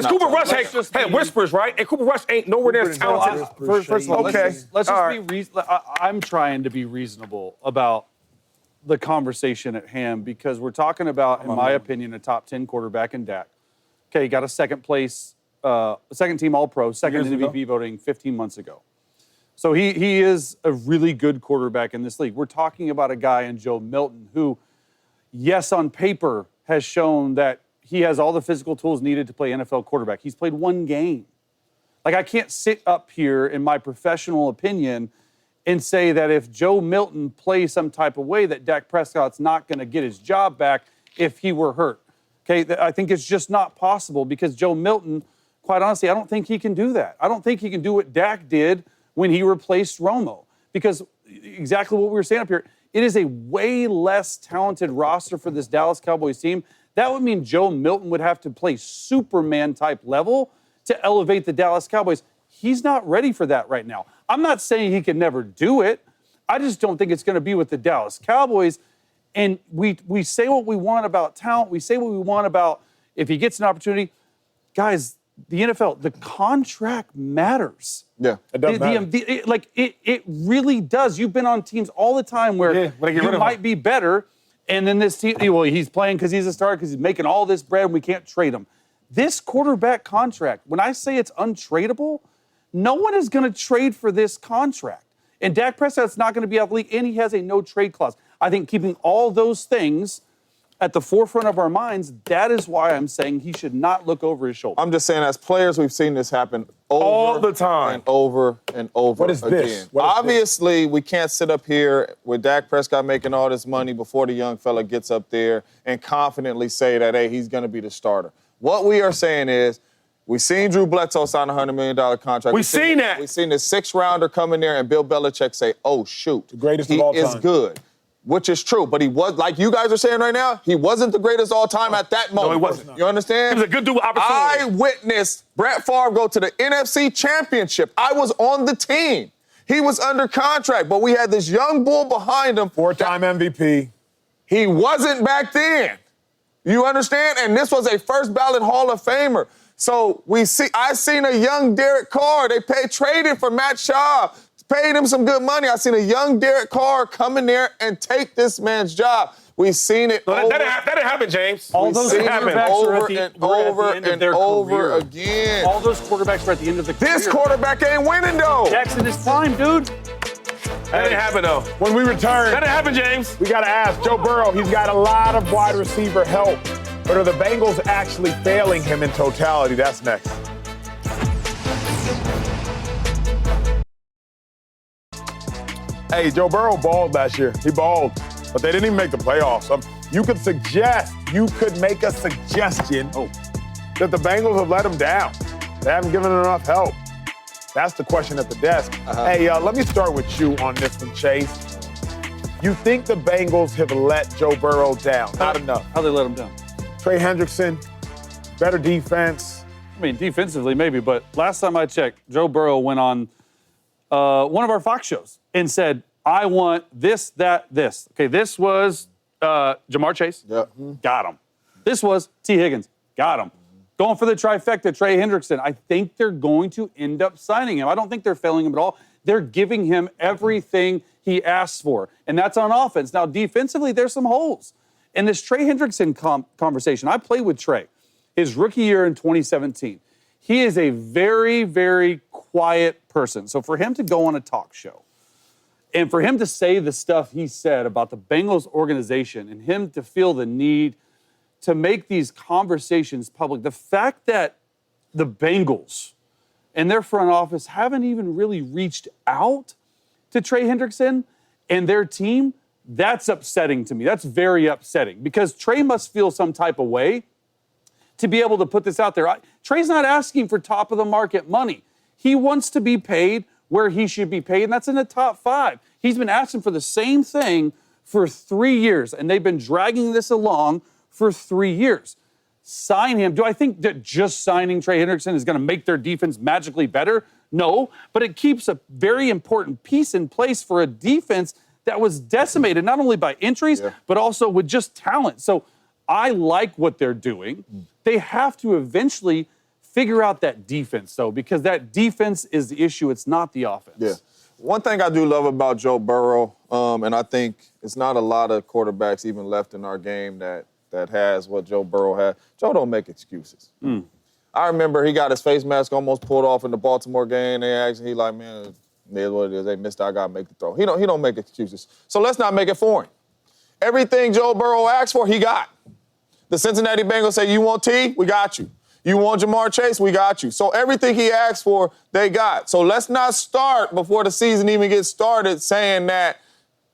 Cooper Rush had whispers, right? And Cooper Rush ain't nowhere near as talented. First of all, okay. let's just be I'm trying to be reasonable about the conversation at hand because we're talking about, in my opinion, a top 10 quarterback in Dak. Okay, he got a second team All-Pro, second in MVP voting 15 months ago. So he is a really good quarterback in this league. We're talking about a guy in Joe Milton who, yes, on paper, has shown that he has all the physical tools needed to play NFL quarterback. He's played one game. Like, I can't sit up here in my professional opinion and say that if Joe Milton plays some type of way that Dak Prescott's not going to get his job back if he were hurt. Okay, I think it's just not possible because Joe Milton, quite honestly, I don't think he can do that. I don't think he can do what Dak did when he replaced Romo because exactly what we were saying up here, it is a way less talented roster for this Dallas Cowboys team. That would mean Joe Milton would have to play Superman-type level to elevate the Dallas Cowboys. He's not ready for that right now. I'm not saying he can never do it. I just don't think it's going to be with the Dallas Cowboys. And we say what we want about talent. We say what we want about if he gets an opportunity. Guys, the NFL, the contract matters. Yeah, it does matter. It really does. You've been on teams all the time where you might be better, and then this team, well, he's playing because he's a star, because he's making all this bread, and we can't trade him. This quarterback contract, when I say it's untradeable, no one is going to trade for this contract. And Dak Prescott's not going to be out of the league, and he has a no-trade clause. I think keeping all those things at the forefront of our minds, that is why I'm saying he should not look over his shoulder. I'm just saying, as players, we've seen this happen all the time. And over and over What is again. this? Obviously, we can't sit up here with Dak Prescott making all this money before the young fella gets up there and confidently say that, hey, he's going to be the starter. What we are saying is, we've seen Drew Bledsoe sign a $100 million contract. We've seen that. We've seen the sixth-rounder come in there and Bill Belichick say, oh, shoot. The greatest of all time. He is good. Which is true, but he was, like you guys are saying right now, he wasn't the greatest all time at that moment. No, he wasn't. You understand? He was a good dude with opportunity. I witnessed Brett Favre go to the NFC Championship. I was on the team. He was under contract, but we had this young bull behind him. 4-time MVP. He wasn't back then. You understand? And this was a first ballot Hall of Famer. So I seen a young Derek Carr. They traded for Matt Schaub, paid him some good money. I seen a young Derek Carr come in there and take this man's job. We've seen it That didn't happen, James. All those quarterbacks are at the end of their career. Again. All those quarterbacks are at the end of the career. This quarterback ain't winning, though. Jackson is prime, dude. That didn't happen, though. When we return, That didn't happen, James. we got to ask Joe Burrow. He's got a lot of wide receiver help. But are the Bengals actually failing him in totality? That's next. Hey, Joe Burrow balled last year. He balled. But they didn't even make the playoffs. You could make a suggestion that the Bengals have let him down. They haven't given him enough help. That's the question at the desk. Hey, let me start with you on this one, Chase. You think the Bengals have let Joe Burrow down? Not enough. How they let him down? Trey Hendrickson, better defense. I mean, defensively maybe, but last time I checked, Joe Burrow went on one of our Fox shows and said, I want this, that, this. Okay, this was Jamar Chase. Yeah. Got him. This was T. Higgins. Got him. Going for the trifecta, Trey Hendrickson. I think they're going to end up signing him. I don't think they're failing him at all. They're giving him everything he asks for, and that's on offense. Now, defensively, there's some holes. In this Trey Hendrickson conversation, I played with Trey his rookie year in 2017. He is a very, very quiet person. So for him to go on a talk show and for him to say the stuff he said about the Bengals organization and him to feel the need to make these conversations public, the fact that the Bengals and their front office haven't even really reached out to Trey Hendrickson and their team, that's upsetting to me. That's very upsetting because Trey must feel some type of way to be able to put this out there. Trey's not asking for top of the market money. He wants to be paid where he should be paid, and that's in the top 5. He's been asking for the same thing for 3 years, and they've been dragging this along for 3 years. Sign him. Do I think that just signing Trey Hendrickson is going to make their defense magically better? No, but it keeps a very important piece in place for a defense that was decimated not only by injuries, but also with just talent. So I like what they're doing. They have to eventually figure out that defense, though, because that defense is the issue. It's not the offense. Yeah. One thing I do love about Joe Burrow, and I think it's not a lot of quarterbacks even left in our game that has what Joe Burrow had. Joe don't make excuses. I remember he got his face mask almost pulled off in the Baltimore game. They asked him, he like, man, it is what it is. They missed. I got to make the throw. He don't make excuses. So let's not make it for him. Everything Joe Burrow asked for, he got. The Cincinnati Bengals say, you want T? We got you. You want Jamar Chase? We got you. So everything he asked for, they got. So let's not start before the season even gets started saying that,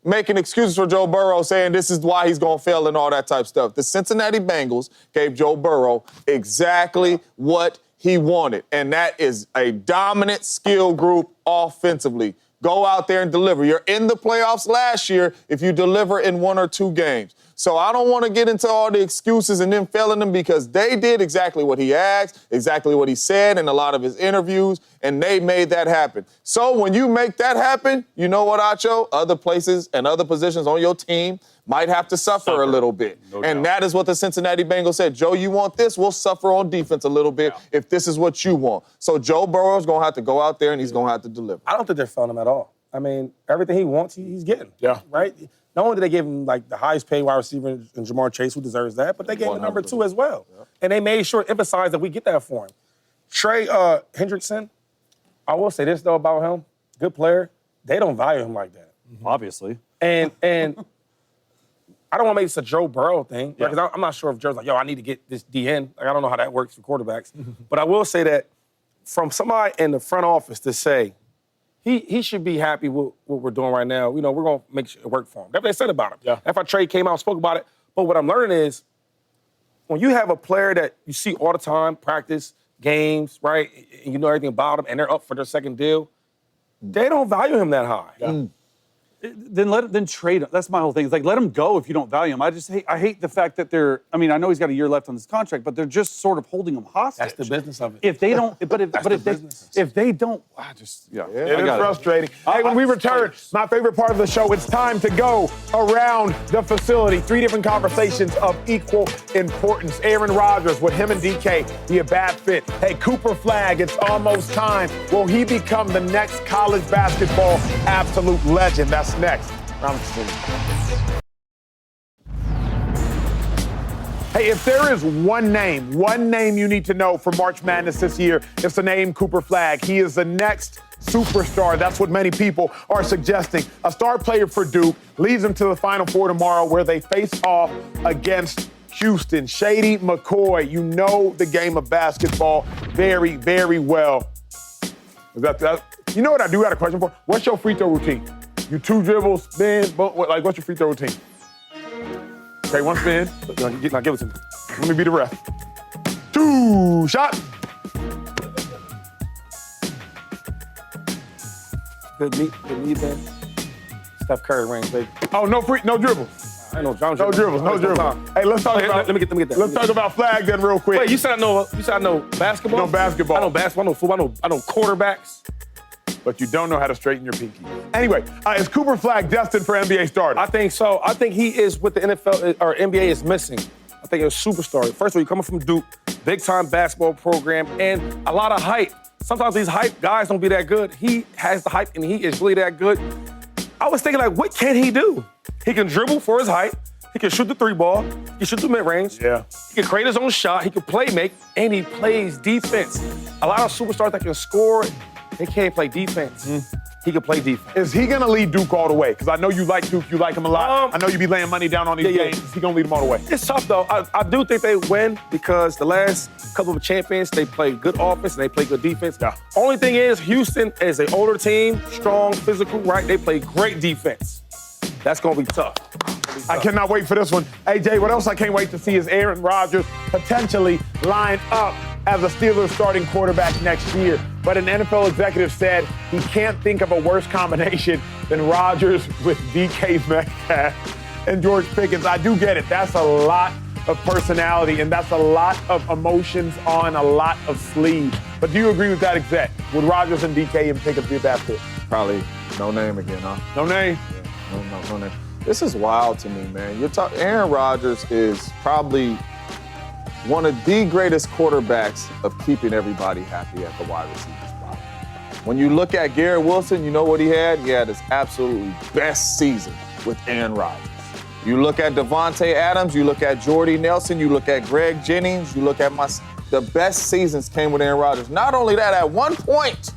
making excuses for Joe Burrow, saying this is why he's going to fail and all that type of stuff. The Cincinnati Bengals gave Joe Burrow exactly what he wanted, and that is a dominant skill group offensively. Go out there and deliver. You're in the playoffs last year if you deliver in 1 or 2 games. So I don't want to get into all the excuses and them failing them because they did exactly what he asked, exactly what he said in a lot of his interviews, and they made that happen. So when you make that happen, you know what, Acho? Other places and other positions on your team might have to suffer a little bit. And that is what the Cincinnati Bengals said. Joe, you want this? We'll suffer on defense a little bit if this is what you want. So Joe Burrow's going to have to go out there and he's going to have to deliver. I don't think they're failing him at all. I mean, everything he wants, he's getting. Yeah. Right? Not only did they give him, like, the highest paid wide receiver in Jamar Chase, who deserves that, but they gave him number 2 as well. Yep. And they made sure to emphasize that we get that for him. Trey Hendrickson, I will say this, though, about him. Good player. They don't value him like that. Obviously. And I don't want to make this a Joe Burrow thing, because I'm not sure if Joe's like, yo, I need to get this DN. Like, I don't know how that works for quarterbacks. But I will say that from somebody in the front office to say, he should be happy with what we're doing right now. You know, we're going to make sure it work for him. That's what they said about him. Yeah. That's why Trey came out and spoke about it. But what I'm learning is when you have a player that you see all the time, practice, games, right, and you know everything about him, and they're up for their second deal, they don't value him that high. Yeah. Then trade him. That's my whole thing. It's like, let him go if you don't value him. I hate the fact that I know he's got a year left on this contract, but they're just sort of holding him hostage. That's the business of it. If they don't, if they don't, It is frustrating. Hey, when we return, my favorite part of the show, it's time to go around the facility. 3 different conversations of equal importance. Aaron Rodgers, would him and DK be a bad fit? Hey, Cooper Flagg, it's almost time. Will he become the next college basketball absolute legend? That's next. Around the facility. Hey, if there is one name you need to know for March Madness this year, it's the name Cooper Flagg. He is the next superstar. That's what many people are suggesting. A star player for Duke leads them to the Final Four tomorrow where they face off against Houston. Shady McCoy, you know the game of basketball very, very well. You know what I do got a question for? What's your free throw routine? You 2 dribbles, spin, what's your free throw routine? Okay, 1 spin. Now give it to me. Let me be the ref. 2 shot. Good meat, man. Steph Curry rings, baby. Oh, no dribbles. I know, No dribbles. Hey, let's talk about. Let me get that. Let's talk about Flagg then real quick. Wait, you said I know basketball? No basketball. I know basketball. I know football. I know quarterbacks. But you don't know how to straighten your pinky. Anyway, is Cooper Flagg destined for NBA stardom? I think so. I think he is what the NFL or NBA is missing. I think he's a superstar. First of all, you're coming from Duke, big-time basketball program, and a lot of hype. Sometimes these hype guys don't be that good. He has the hype, and he is really that good. I was thinking, like, what can he do? He can dribble for his height. He can shoot the 3 ball. He can shoot the mid-range. Yeah. He can create his own shot. He can play make, and he plays defense. A lot of superstars that can score, they can't play defense. He can play defense. Is he going to lead Duke all the way? Because I know you like Duke. You like him a lot. I know you be laying money down on these games. Is he going to lead them all the way? It's tough, though. I do think they win because the last couple of champions, they play good offense and they play good defense. Yeah. Only thing is, Houston is an older team, strong, physical, right? They play great defense. That's going to be tough. I cannot wait for this one. AJ, what else I can't wait to see is Aaron Rodgers potentially line up as a Steelers starting quarterback next year. But an NFL executive said he can't think of a worse combination than Rodgers with DK Metcalf and George Pickens. I do get it. That's a lot of personality, and that's a lot of emotions on a lot of sleeves. But do you agree with that exec? Would Rodgers and DK and Pickens be a bad fit? Probably no name again, huh? No name? Yeah, no name. This is wild to me, man. Aaron Rodgers is probably one of the greatest quarterbacks of keeping everybody happy at the wide receiver spot. When you look at Garrett Wilson, you know what he had? He had his absolutely best season with Aaron Rodgers. You look at Devontae Adams, you look at Jordy Nelson, you look at Greg Jennings, you look at the best seasons came with Aaron Rodgers. Not only that, at one point,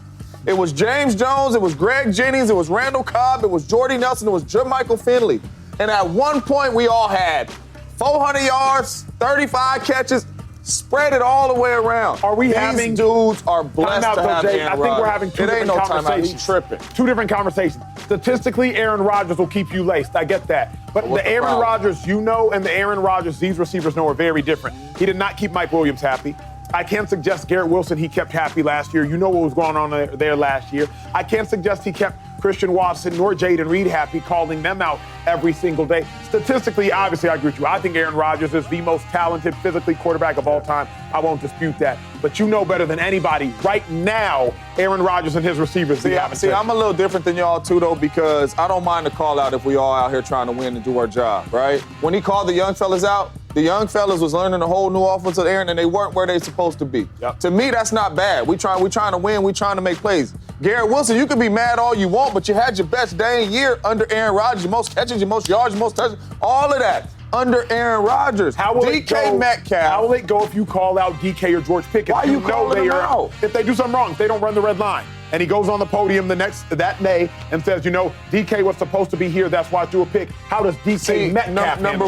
it was James Jones, it was Greg Jennings, it was Randall Cobb, it was Jordy Nelson, it was Jermichael Finley. And at one point, we all had 400 yards, 35 catches, spread it all the way around. Are we These having dudes are blessed to have Aaron Rodgers. I think we're having two different conversations. He's tripping. 2 different conversations. Statistically, Aaron Rodgers will keep you laced. I get that. But the Aaron Rodgers you know and the Aaron Rodgers these receivers know are very different. He did not keep Mike Williams happy. I can't suggest Garrett Wilson he kept happy last year. You know what was going on there last year. I can't suggest he kept Christian Watson nor Jaden Reed happy, calling them out every single day. Statistically, obviously, I agree with you. I think Aaron Rodgers is the most talented, physically quarterback of all time. I won't dispute that. But you know better than anybody right now, Aaron Rodgers and his receivers. See, I'm a little different than y'all too, though, because I don't mind the call out if we all out here trying to win and do our job, right? When he called the young fellas out, the young fellas was learning a whole new offense of Aaron, and they weren't where they supposed to be. Yep. To me, that's not bad. We trying to win. We trying to make plays. Garrett Wilson, you can be mad all you want, but you had your best day and year under Aaron Rodgers. Your most catches, your most yards, your most touches, all of that under Aaron Rodgers. How will DK Metcalf. How will it go if you call out DK or George Pickens? Why are you calling them out? If they do something wrong, if they don't run the red line, and he goes on the podium that day and says, DK was supposed to be here, that's why I threw a pick. How does DK Metcalf number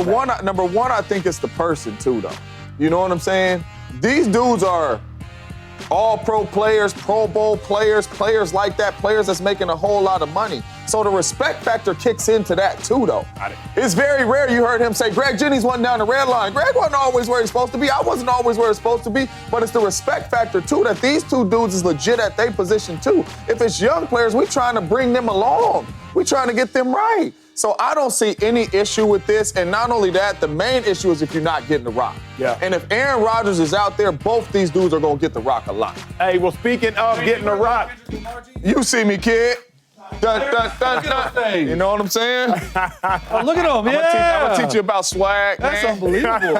one, I think it's the person too, though. You know what I'm saying? These dudes are all-pro players, Pro Bowl players, players like that, players that's making a whole lot of money. So the respect factor kicks into that too, though. It's very rare you heard him say, Greg Jennings wasn't down the red line. Greg wasn't always where he's supposed to be. I wasn't always where he's supposed to be. But it's the respect factor too that these two dudes is legit at their position too. If it's young players, we trying to bring them along. We're trying to get them right. So I don't see any issue with this. And not only that, the main issue is if you're not getting the rock. Yeah. And if Aaron Rodgers is out there, both these dudes are going to get the rock a lot. Hey, well, speaking of getting the rock, You see me, kid. Dun, dun, dun, dun. You know what I'm saying? Oh, look at him, I'm gonna teach you about swag, That's man. unbelievable.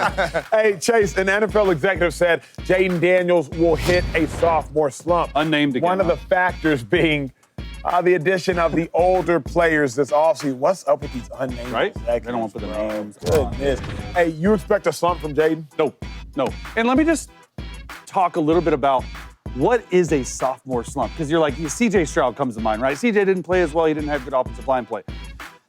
hey, Chase, an NFL executive said Jaden Daniels will hit a sophomore slump. Unnamed again. One of the factors being the addition of the older players this offseason. What's up with these unnamed Right? executives? They don't want to put the names. Goodness. Hey, you expect a slump from Jaden? No. And let me just talk a little bit about what is a sophomore slump? Because you're like, CJ Stroud comes to mind, right? CJ didn't play as well. He didn't have good offensive line play.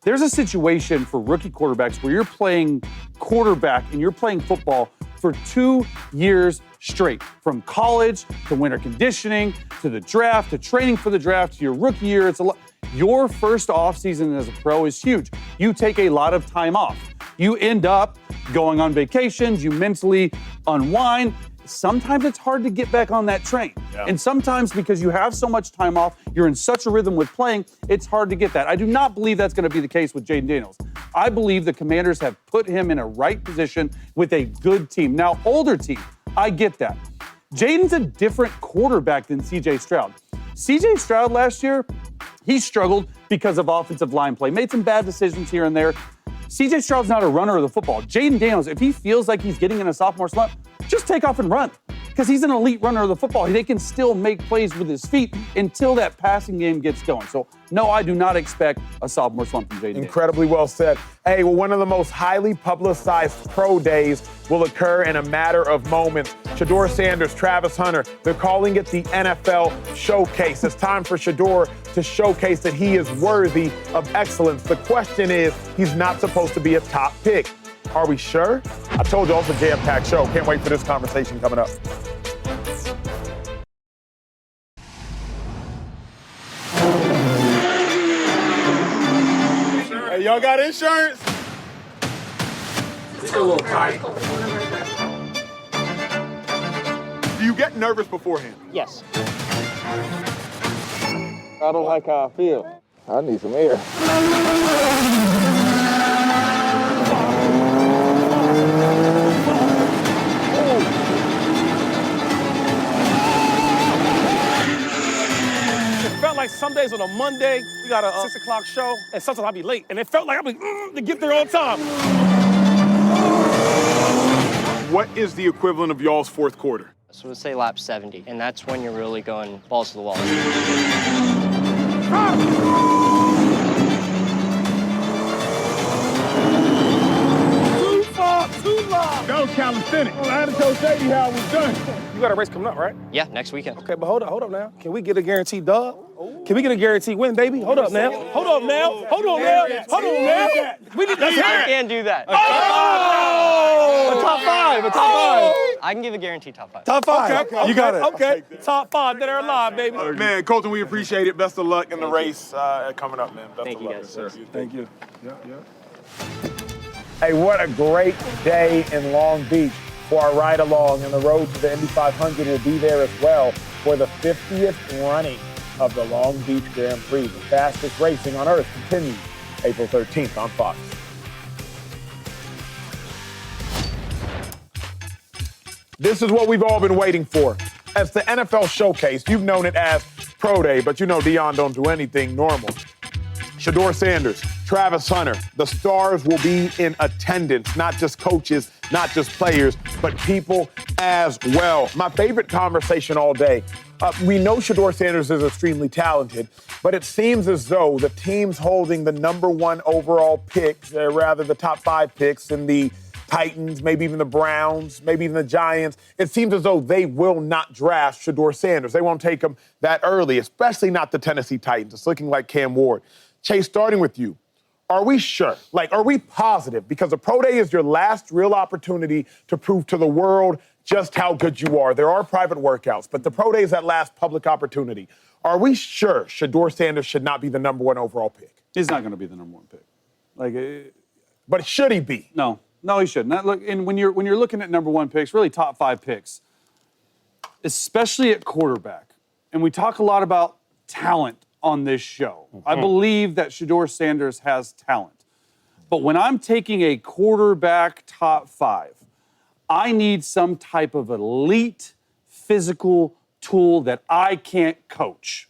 There's a situation for rookie quarterbacks where you're playing quarterback and you're playing football for 2 years straight, from college to winter conditioning to the draft to training for the draft to your rookie year. It's a lot. Your first offseason as a pro is huge. You take a lot of time off. You end up going on vacations. You mentally unwind. Sometimes it's hard to get back on that train. Yeah. And sometimes because you have so much time off, you're in such a rhythm with playing, it's hard to get that. I do not believe that's going to be the case with Jaden Daniels. I believe the Commanders have put him in a right position with a good team. Now, older team, I get that. Jaden's a different quarterback than CJ Stroud. CJ Stroud last year, he struggled because of offensive line play, made some bad decisions here and there. CJ Stroud's not a runner of the football. Jaden Daniels, if he feels like he's getting in a sophomore slump, just take off and run. Because he's an elite runner of the football. They can still make plays with his feet until that passing game gets going. So, no, I do not expect a sophomore slump from Jaden Daniels. Incredibly well said. Hey, well, one of the most highly publicized pro days will occur in a matter of moments. Shedeur Sanders, Travis Hunter, they're calling it the NFL Showcase. It's time for Shedeur to showcase that he is worthy of excellence. The question is, he's not supposed to be a top pick. Are we sure? I told you, it's a jam-packed show. Can't wait for this conversation coming up. Hey, y'all got insurance? It's a little tight. Do you get nervous beforehand? Yes. I don't like how I feel. I need some air. It felt like some days on a Monday, we got a 6 o'clock show, and sometimes I'll be late. And it felt like I'm like, to get there on time. What is the equivalent of y'all's fourth quarter? So let's say lap 70, and that's when you're really going balls to the wall. Too long. That was calisthenics. I had to tell Shady how it was done. You got a race coming up, right? Yeah, next weekend. Okay, but hold up now. Can we get a guaranteed dub? Can we get a guaranteed win, baby? Hold up now. Hold on now. We need to hear I it. can't do that. Oh! A top five. I can give a guaranteed top 5. Top 5. You got it. Okay. Top 5 that are alive, baby. Man, Colton, we appreciate it. Best of luck in the race coming up, man. Best Thank of you, luck. guys. Sir. Thank you. Yeah. Hey, what a great day in Long Beach for our ride along, and the road to the Indy 500 will be there as well for the 50th running of the Long Beach Grand Prix. The fastest racing on earth continues April 13th on Fox. This is what we've all been waiting for. As the NFL Showcase, you've known it as Pro Day, but you know Deion don't do anything normal. Shedeur Sanders, Travis Hunter, the stars will be in attendance, not just coaches, not just players, but people as well. My favorite conversation all day. We know Shedeur Sanders is extremely talented, but it seems as though the teams holding the number 1 overall picks, rather the top 5 picks in the Titans, maybe even the Browns, maybe even the Giants, it seems as though they will not draft Shedeur Sanders. They won't take him that early, especially not the Tennessee Titans. It's looking like Cam Ward. Chase, starting with you, are we sure? Are we positive? Because the Pro Day is your last real opportunity to prove to the world just how good you are. There are private workouts, but the Pro Day is that last public opportunity. Are we sure Shedeur Sanders should not be the number 1 overall pick? He's not going to be the number 1 pick. But should he be? No, he shouldn't. Look, and when you're looking at number 1 picks, really top 5 picks, especially at quarterback, and we talk a lot about talent on this show. I believe that Shedeur Sanders has talent. But when I'm taking a quarterback top 5, I need some type of elite physical tool that I can't coach.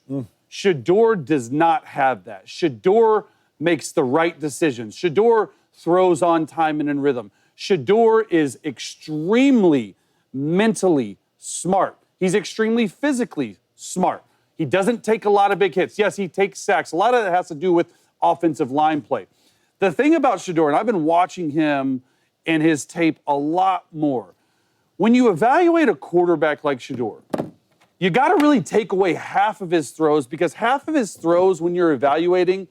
Shedeur does not have that. Shedeur makes the right decisions. Shedeur throws on time and in rhythm. Shedeur is extremely mentally smart. He's extremely physically smart. He doesn't take a lot of big hits. Yes, he takes sacks. A lot of that has to do with offensive line play. The thing about Shedeur, and I've been watching him and his tape a lot more, when you evaluate a quarterback like Shedeur, you got to really take away half of his throws, because half of his throws when you're evaluating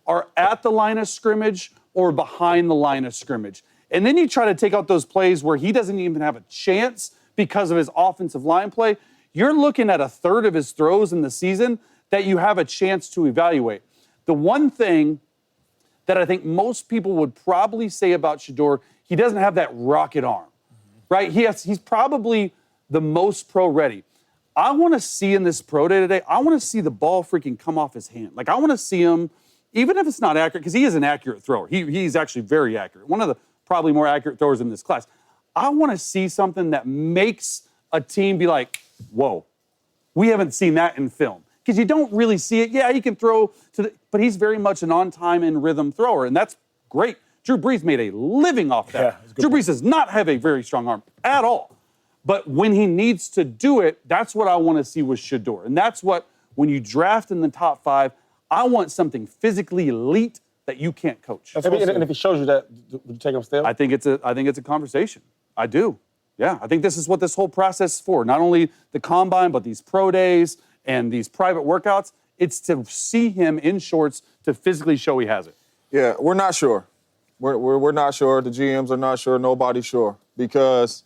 are at the line of scrimmage or behind the line of scrimmage. And then you try to take out those plays where he doesn't even have a chance because of his offensive line play. You're looking at a third of his throws in the season that you have a chance to evaluate. The one thing that I think most people would probably say about Shedeur, he doesn't have that rocket arm, right? He's probably the most pro ready. I want to see in this pro day today, I want to see the ball freaking come off his hand. Like, I want to see him, even if it's not accurate, because he is an accurate thrower. He's actually very accurate. One of the probably more accurate throwers in this class. I want to see something that makes a team be like, whoa, we haven't seen that in film. Because you don't really see it. Yeah, he can throw but he's very much an on-time and rhythm thrower, and that's great. Drew Brees made a living off that. Yeah, Drew Brees does not have a very strong arm at all. But when he needs to do it, that's what I want to see with Shedeur. And that's what, when you draft in the top 5, I want something physically elite that you can't coach. And if he shows you that, would you take him still? I think it's a conversation. I do. Yeah, I think this is what this whole process is for. Not only the combine, but these pro days and these private workouts. It's to see him in shorts to physically show he has it. Yeah, we're not sure. We're not sure. The GMs are not sure. Nobody's sure. Because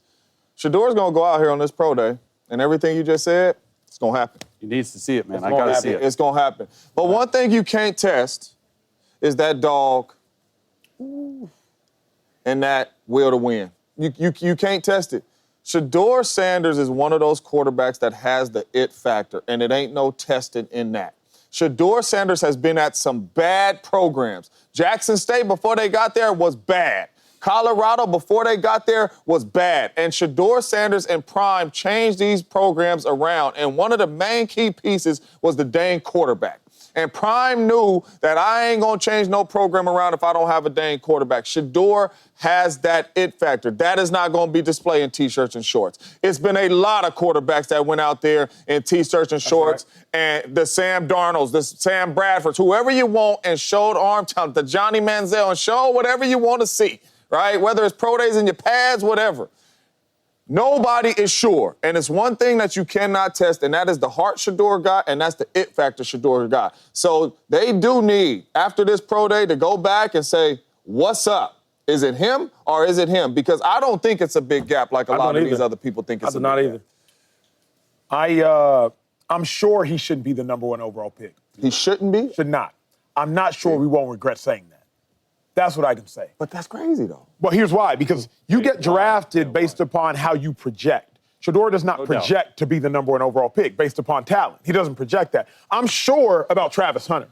Shedeur's going to go out here on this pro day, and everything you just said, it's going to happen. He needs to see it, man. I got to see it. It's going to happen. But one thing you can't test is that dog and that will to win. You can't test it. Shedeur Sanders is one of those quarterbacks that has the it factor, and it ain't no testing in that. Shedeur Sanders has been at some bad programs. Jackson State, before they got there, was bad. Colorado, before they got there, was bad. And Shedeur Sanders and Prime changed these programs around, and one of the main key pieces was the dang quarterback. And Prime knew that I ain't going to change no program around if I don't have a dang quarterback. Shedeur has that it factor. That is not going to be displayed in T-shirts and shorts. It's been a lot of quarterbacks that went out there in T-shirts and shorts, and the Sam Darnolds, the Sam Bradfords, whoever you want, and showed arm talent, the Johnny Manziel, and show whatever you want to see, right? Whether it's pro days in your pads, whatever. Nobody is sure, and it's one thing that you cannot test, and that is the heart Shedeur got, and that's the it factor Shedeur got. So they do need, after this pro day, to go back and say, what's up? Is it him or is it him? Because I don't think it's a big gap like a lot of these other people think it's a big gap. I do not either. I'm sure he shouldn't be the number 1 overall pick. He shouldn't be? Should not. I'm not sure we won't regret saying that. That's what I can say. But that's crazy, though. Well, here's why. Because you get drafted based upon how you project. Shedeur does not project to be the number 1 overall pick based upon talent. He doesn't project that. I'm sure about Travis Hunter.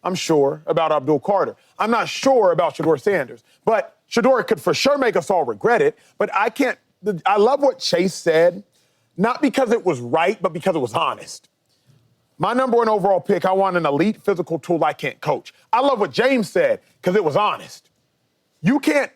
I'm sure about Abdul Carter. I'm not sure about Shedeur Sanders. But Shedeur could for sure make us all regret it. But I love what Chase said, not because it was right, but because it was honest. My number 1 overall pick, I want an elite physical tool I can't coach. I love what James said, because it was honest. You can't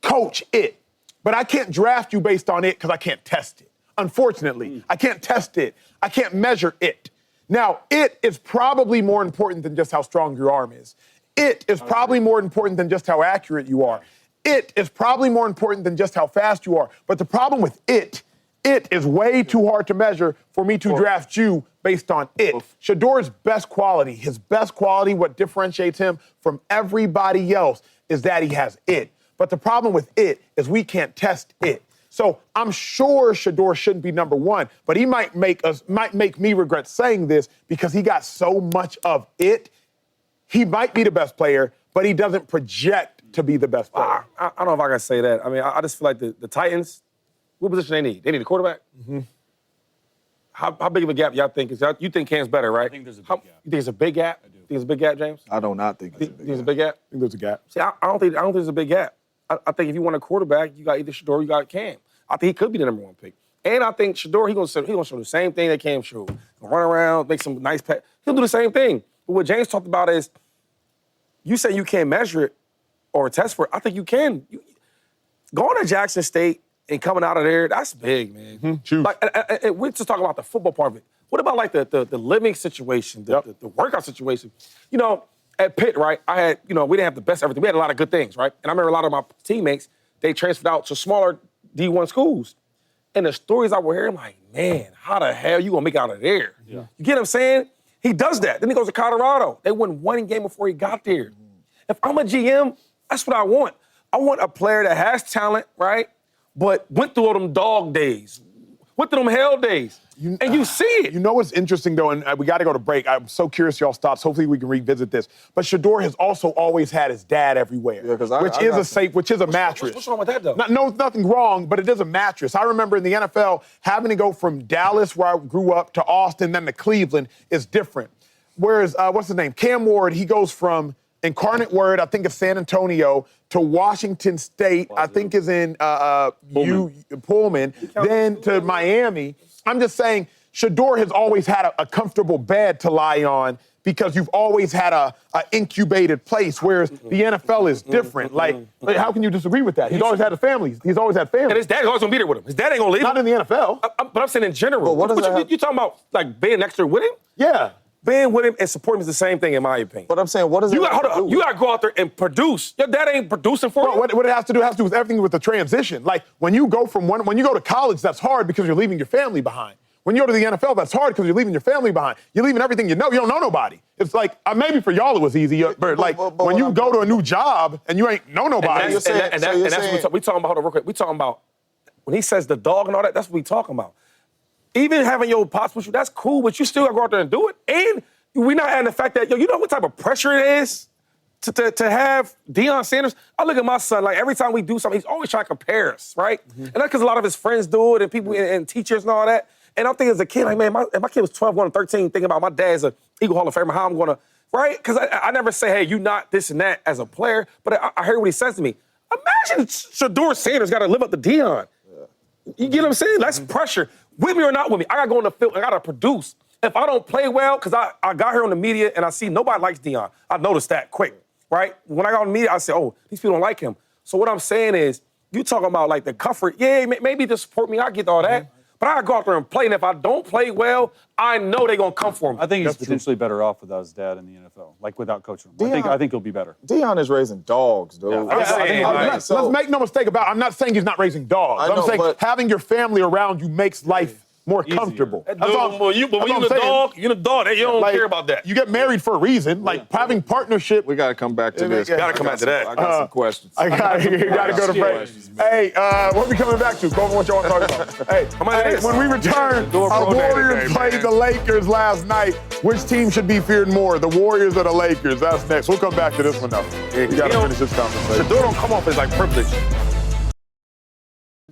coach it, but I can't draft you based on it because I can't test it. Unfortunately, I can't test it. I can't measure it. Now, it is probably more important than just how strong your arm is. It is probably more important than just how accurate you are. It is probably more important than just how fast you are. But the problem with it is way too hard to measure for me to draft you based on it. Shedeur's best quality, what differentiates him from everybody else is that he has it. But the problem with it is we can't test it. So I'm sure Shedeur shouldn't be number 1, but he might make me regret saying this because he got so much of it. He might be the best player, but he doesn't project to be the best player. I don't know if I can say that. I mean, I just feel like the Titans, what position they need? They need a quarterback? How big of a gap y'all think is? You think Cam's better, right? I think there's a big gap. You think it's a big gap? I do. Think it's a big gap, James? I do not think it's a Think big it's a gap. big gap? I think there's a gap. See, I don't think there's a big gap. I think if you want a quarterback, you got either Shedeur or you got Cam. I think he could be the number one pick. And I think Shedeur, he's gonna show the same thing that Cam showed. He'll run around, make some nice pass. He'll do the same thing. But what James talked about is, you say you can't measure it or test for it. I think you can. Going to Jackson State and coming out of there, that's big, man. Huge. Like, and we're just talking about the football part of it. What about like the living situation, the workout situation? You know, at Pitt, right, I had, we didn't have the best everything. We had a lot of good things, right? And I remember a lot of my teammates, they transferred out to smaller D1 schools. And the stories I would hear, I'm like, man, how the hell you gonna make it out of there? Yeah. You get what I'm saying? He does that. Then he goes to Colorado. They won one game before he got there. If I'm a GM, that's what I want. I want a player that has talent, right? But went through all them dog days, went through them hell days. And you see it. You know what's interesting, though, and we got to go to break. I'm so curious y'all's thoughts. Hopefully we can revisit this. But Shedeur has also always had his dad everywhere, which is a mattress. What's wrong with that, though? No, nothing wrong, but it is a mattress. I remember in the NFL, having to go from Dallas, where I grew up, to Austin, then to Cleveland is different. Whereas, what's his name? Cam Ward, he goes from Incarnate Word, I think it's San Antonio, to Washington State, I think is in Pullman, then to Miami. I'm just saying, Shedeur has always had a comfortable bed to lie on because you've always had a incubated place, whereas the NFL is different. Like, how can you disagree with that? He's always had a family. He's always had family. And his dad's always gonna be there with him. His dad ain't gonna leave him. Not in the NFL. But I'm saying in general. But you talking about, like, being next to with him? Yeah. Being with him and supporting him is the same thing, in my opinion. But I'm saying, what does it have to do with? You got to go out there and produce. Your dad ain't producing for you. What it has to do with everything with the transition. Like, when you go to college, that's hard because you're leaving your family behind. When you go to the NFL, that's hard because you're leaving your family behind. You're leaving everything you know. You don't know nobody. It's like, maybe for y'all it was easy, but when you go to a new job and you ain't know nobody. And that's what we talking about. Hold on, real quick. We talking about, when he says the dog and all that, that's what we talking about. Even having your pops with you, that's cool, but you still got to go out there and do it. And we're not adding the fact that, you know what type of pressure it is to have Deion Sanders? I look at my son, like, every time we do something, he's always trying to compare us, right? And that's because a lot of his friends do it and people and teachers and all that. And I'm thinking as a kid, like, man, if my kid was 12, going to 13, thinking about my dad's an Eagle Hall of Famer, how I'm going to, right? Because I never say, hey, you not this and that as a player, but I heard what he says to me. Imagine Shedeur Sanders got to live up to Deion. You get what I'm saying? That's pressure. With me or not with me, I got to go in the field, I got to produce. If I don't play well, because I got here on the media and I see nobody likes Deion, I noticed that quick, right? When I got on the media, I said, oh, these people don't like him. So what I'm saying is, you talking about like the comfort, yeah, maybe to support me, I get all that. But I gotta go out there and play, and if I don't play well, I know they're gonna come for me. I think he's potentially better off without his dad in the NFL, like without coaching him. I think he'll be better. Deion is raising dogs, dude. Let's make no mistake about it. I'm not saying he's not raising dogs. I'm saying having your family around you makes life more comfortable. When you're the dog, you don't care about that. You get married for a reason. Like, having partnership. We got to come back to this. Got to come back to that. I got some questions. You got to go to break. Hey, what are we coming back to? Go over what y'all want to talk about. Hey, when we return, our Warriors played the Lakers last night. Which team should be feared more, the Warriors or the Lakers? That's next. We'll come back to this one, though. We got to finish this conversation. Shedeur don't come off as, like, privilege.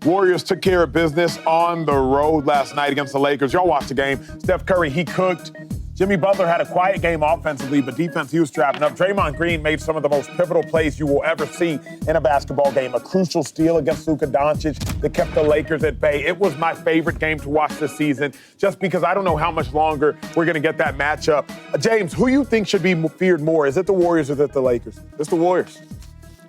Warriors took care of business on the road last night against the Lakers. Y'all watched the game. Steph Curry, he cooked. Jimmy Butler had a quiet game offensively, but defense, he was strapping up. Draymond Green made some of the most pivotal plays you will ever see in a basketball game. A crucial steal against Luka Doncic that kept the Lakers at bay. It was my favorite game to watch this season, just because I don't know how much longer we're going to get that matchup. James, who you think should be feared more? Is it the Warriors or is it the Lakers? It's the Warriors.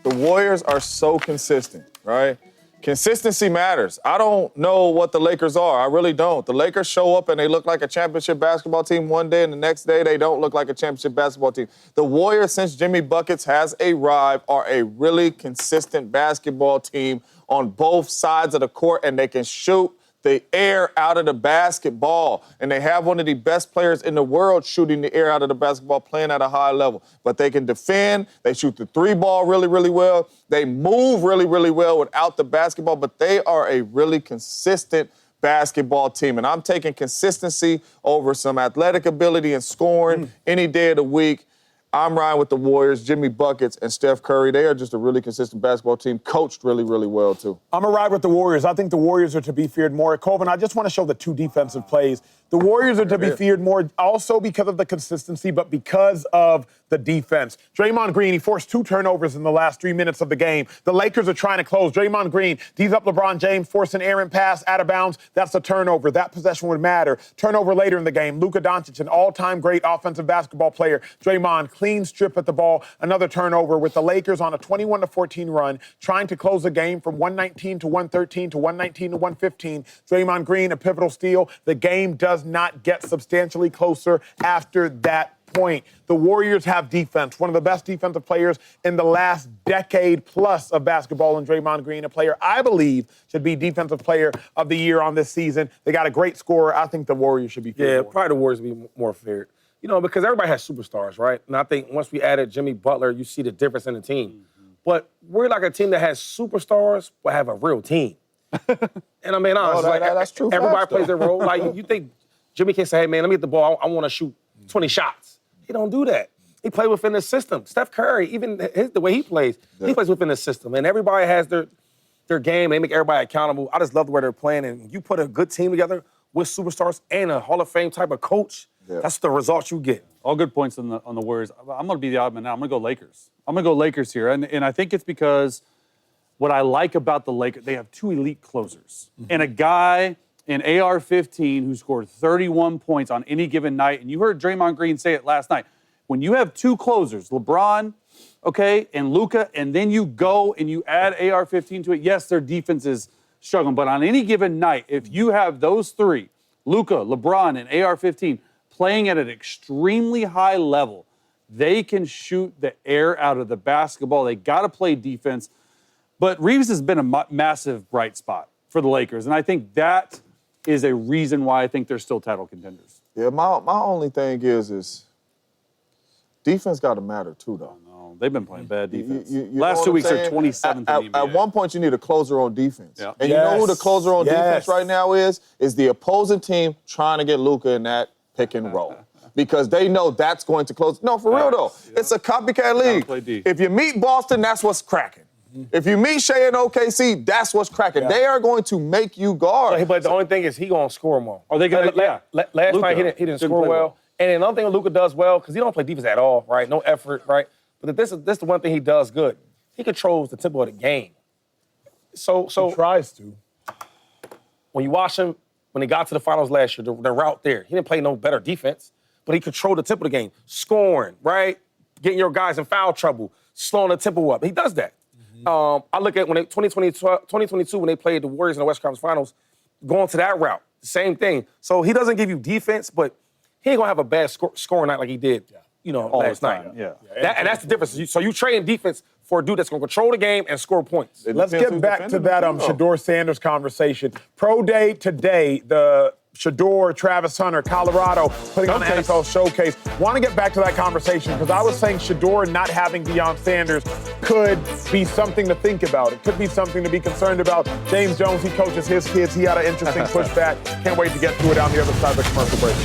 The Warriors are so consistent, right? Consistency matters. I don't know what the Lakers are. I really don't. The Lakers show up and they look like a championship basketball team one day, and the next day they don't look like a championship basketball team. The Warriors, since Jimmy Buckets has arrived, are a really consistent basketball team on both sides of the court, and they can shoot the air out of the basketball. And they have one of the best players in the world shooting the air out of the basketball, playing at a high level. But they can defend. They shoot the three ball really, really well. They move really, really well without the basketball. But they are a really consistent basketball team. And I'm taking consistency over some athletic ability and scoring any day of the week. I'm riding with the Warriors, Jimmy Buckets, and Steph Curry. They are just a really consistent basketball team, coached really, really well, too. I'm going to ride with the Warriors. I think the Warriors are to be feared more. Colvin, I just want to show the two defensive plays The Warriors are to be feared more also because of the consistency, but because of the defense. Draymond Green, he forced 2 turnovers in the last 3 minutes of the game. The Lakers are trying to close. Draymond Green D's up LeBron James, forcing an errant pass out of bounds. That's a turnover. That possession would matter. Turnover later in the game. Luka Doncic, an all-time great offensive basketball player. Draymond, clean strip at the ball. Another turnover with the Lakers on a 21-14 run, trying to close the game from 119 to 113 to 119 to 115. Draymond Green, a pivotal steal. The game does not get substantially closer after that point. The Warriors have defense, one of the best defensive players in the last decade plus of basketball in Draymond Green, a player I believe should be Defensive Player of the Year on this season. They got a great scorer. I think the Warriors should be fair. Yeah, probably the Warriors would be more fair. You know, because everybody has superstars, right? And I think once we added Jimmy Butler, you see the difference in the team. Mm-hmm. But we're like a team that has superstars but have a real team. And I mean, honestly, that's true. Everybody plays their role. Like, you think Jimmy can say, hey, man, let me get the ball. I want to shoot 20 shots. He don't do that. He plays within the system. Steph Curry, even the way he plays within the system. And everybody has their game. They make everybody accountable. I just love the way they're playing. And you put a good team together with superstars and a Hall of Fame type of coach, that's the results you get. All good points on the Warriors. I'm going to be the odd man out. I'm going to go Lakers. I'm going to go Lakers here. And I think it's because what I like about the Lakers, they have 2 elite closers. Mm-hmm. And a guy in AR-15 who scored 31 points on any given night. And you heard Draymond Green say it last night. When you have 2 closers, LeBron, okay, and Luka, and then you go and you add AR-15 to it, yes, their defense is struggling. But on any given night, if you have those 3, Luka, LeBron, and AR-15, playing at an extremely high level, they can shoot the air out of the basketball. They got to play defense. But Reeves has been a massive bright spot for the Lakers. And I think that is a reason why I think they're still title contenders. Yeah, my only thing is defense got to matter too, though. No, they've been playing bad defense. You Last 2 weeks are 27th in the NBA. At one point, you need a closer on defense. Yeah. And you know who the closer on defense right now is? Is the opposing team trying to get Luka in that pick and roll. Because they know that's going to close. No, for real, though. Yeah. It's a copycat league. If you meet Boston, that's what's cracking. If you meet Shea and OKC, that's what's cracking. Yeah. They are going to make you guard. But the only thing is he going to score more. Are they going to? Last night he didn't score well. And another thing Luka does well, because he don't play defense at all, right? No effort, right? But this is the one thing he does good. He controls the tempo of the game. So he tries to. When you watch him, when he got to the finals last year, the route there, he didn't play no better defense, but he controlled the tempo of the game, scoring, right? Getting your guys in foul trouble, slowing the tempo up. He does that. I look at when 2022 when they played the Warriors in the West Conference Finals, going to that route, same thing. So he doesn't give you defense, but he ain't gonna have a bad scoring night like he did, last night. Yeah. And that's the difference. So you trade defense for a dude that's gonna control the game and score points. Let's get back to that Shedeur Sanders conversation. Pro Day today, the Shedeur, Travis Hunter, Colorado, putting on the NFL Showcase. Want to get back to that conversation because I was saying Shedeur not having Deion Sanders could be something to think about. It could be something to be concerned about. James Jones, he coaches his kids. He had an interesting pushback. Can't wait to get to it on the other side of the commercial break.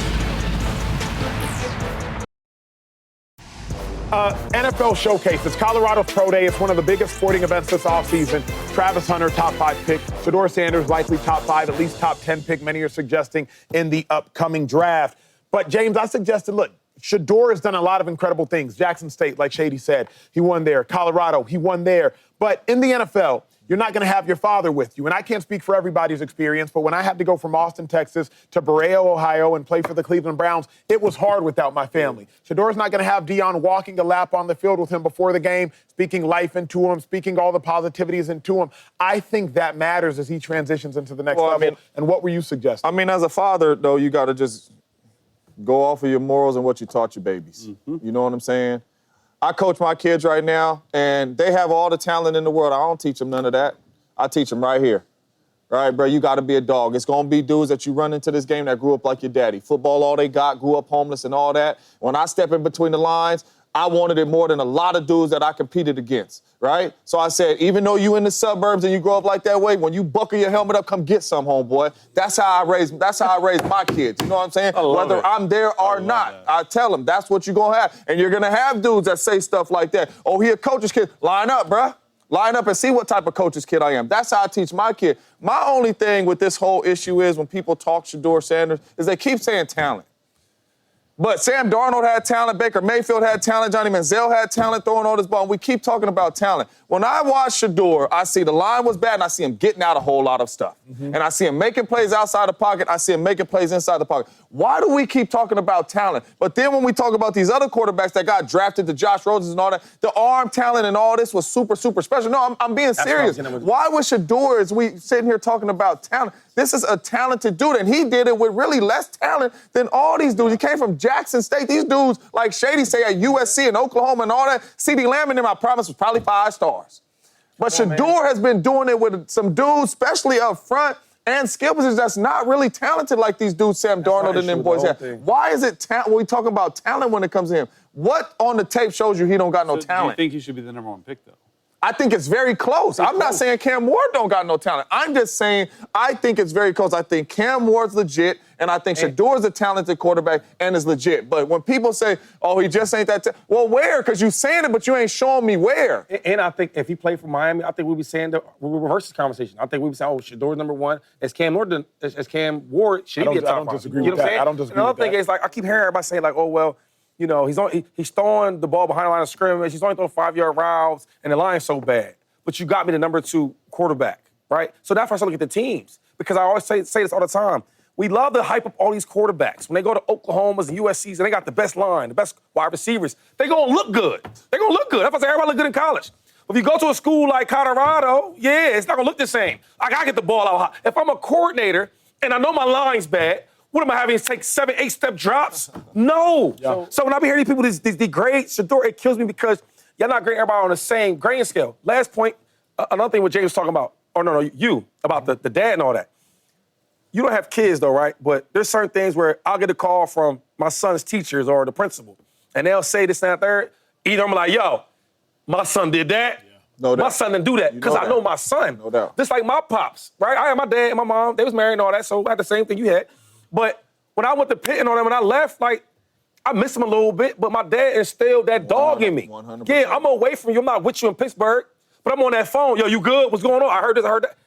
NFL Showcase. It's Colorado's Pro Day. It's one of the biggest sporting events this offseason. Travis Hunter, top 5 pick. Shedeur Sanders, likely top 5, at least top 10 pick, many are suggesting, in the upcoming draft. But, James, I suggested, look, Shedeur has done a lot of incredible things. Jackson State, like Shady said, he won there. Colorado, he won there. But in the NFL, you're not going to have your father with you. And I can't speak for everybody's experience, but when I had to go from Austin, Texas to Borrego, Ohio and play for the Cleveland Browns, it was hard without my family. Shedeur's not going to have Deion walking a lap on the field with him before the game, speaking life into him, speaking all the positivities into him. I think that matters as he transitions into the next level. And what were you suggesting? I mean, as a father, though, you got to just go off of your morals and what you taught your babies. Mm-hmm. You know what I'm saying? I coach my kids right now, and they have all the talent in the world. I don't teach them none of that. I teach them right here. All right, bro, you got to be a dog. It's going to be dudes that you run into this game that grew up like your daddy. Football, all they got, grew up homeless and all that. When I step in between the lines, I wanted it more than a lot of dudes that I competed against, right? So I said, even though you in the suburbs and you grow up like that way, when you buckle your helmet up, come get some, homeboy. That's how I raise my kids. You know what I'm saying? Whether I'm there or not, I tell them that's what you're going to have. And you're going to have dudes that say stuff like that. Oh, he a coach's kid. Line up, bruh. Line up and see what type of coach's kid I am. That's how I teach my kid. My only thing with this whole issue is when people talk Shedeur Sanders is they keep saying talent. But Sam Darnold had talent, Baker Mayfield had talent, Johnny Manziel had talent throwing all this ball, and we keep talking about talent. When I watch Shedeur, I see the line was bad, and I see him getting out a whole lot of stuff. And I see him making plays outside the pocket, I see him making plays inside the pocket. Why do we keep talking about talent? But then when we talk about these other quarterbacks that got drafted, the Josh Rosens and all that, the arm talent and all this was super, super special. No, I'm being serious. Why was Shedeur, as we sitting here talking about talent, this is a talented dude, and he did it with really less talent than all these dudes. He came from Jackson State. These dudes, like Shady say, at USC and Oklahoma and all that, CeeDee Lamb and them, I promise, was probably 5 stars. But Shedeur has been doing it with some dudes, especially up front, and skill positions that's not really talented like these dudes, Sam Darnold and them boys have. Why is it when we talk about talent when it comes to him? What on the tape shows you he don't got no talent? Do you think he should be the number 1 pick, though? I think it's very close. I'm not saying Cam Ward don't got no talent. I'm just saying I think it's very close. I think Cam Ward's legit, and I think Shedeur's a talented quarterback and is legit. But when people say, oh, he just ain't that well, where? Because you saying it, but you ain't showing me where. And I think if he played for Miami, I think we'd be saying that we would reverse this conversation. I think we'd be saying, oh, Shedeur's number 1. As Cam Ward, should he be a top 5? I don't disagree with that. I don't disagree with that. Another thing is, like, I keep hearing everybody saying, like, oh, well, you know, he's throwing the ball behind the line of scrimmage. He's only throwing 5-yard routes, and the line's so bad. But you got me the number 2 quarterback, right? So that's why I look at the teams, because I always say this all the time. We love to hype up all these quarterbacks. When they go to Oklahomas and USCs and they got the best line, the best wide receivers, they gonna look good. They gonna look good. That's why I say everybody look good in college. If you go to a school like Colorado, yeah, it's not gonna look the same. I gotta get the ball out high. If I'm a coordinator and I know my line's bad, what am I having to take 7, 8-step drops? No. Yeah. So when I be hearing these people degrade Shedeur, it kills me because y'all not grading everybody on the same grading scale. Last point, another thing what James was talking about, about the dad and all that. You don't have kids though, right? But there's certain things where I'll get a call from my son's teachers or the principal, and they'll say this and that third. Either I'm like, yo, my son did that. Yeah. No doubt. My son didn't do that because I know my son. No doubt. Just like my pops, right? I had my dad and my mom. They was married and all that, so I had the same thing you had. But when I went to Pitt and all that, when I left, like, I miss him a little bit, but my dad instilled that dog in me. 100%. Yeah, I'm away from you. I'm not with you in Pittsburgh, but I'm on that phone. Yo, you good? What's going on? I heard this, I heard that.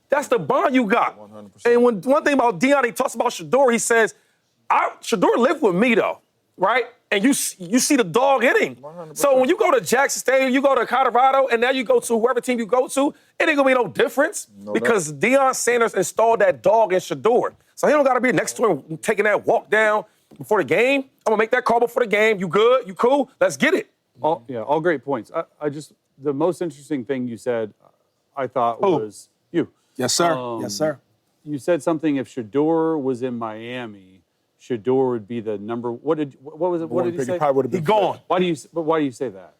That's the bond you got. 100%. And one thing about Deion, he talks about Shedeur, he says, Shedeur lived with me, though, right? And you see the dog in him. 100%. So when you go to Jackson State, you go to Colorado, and now you go to whoever team you go to, it ain't gonna be no difference because Deion Sanders installed that dog in Shedeur. So he don't gotta be next to him taking that walk down before the game. I'm gonna make that call before the game. You good? You cool? Let's get it. All great points. The most interesting thing you said, I thought was you. Yes, sir. Yes, sir. You said something. If Shedeur was in Miami, Shedeur would be the number. What was it? What did he say? He gone. Why do you say that?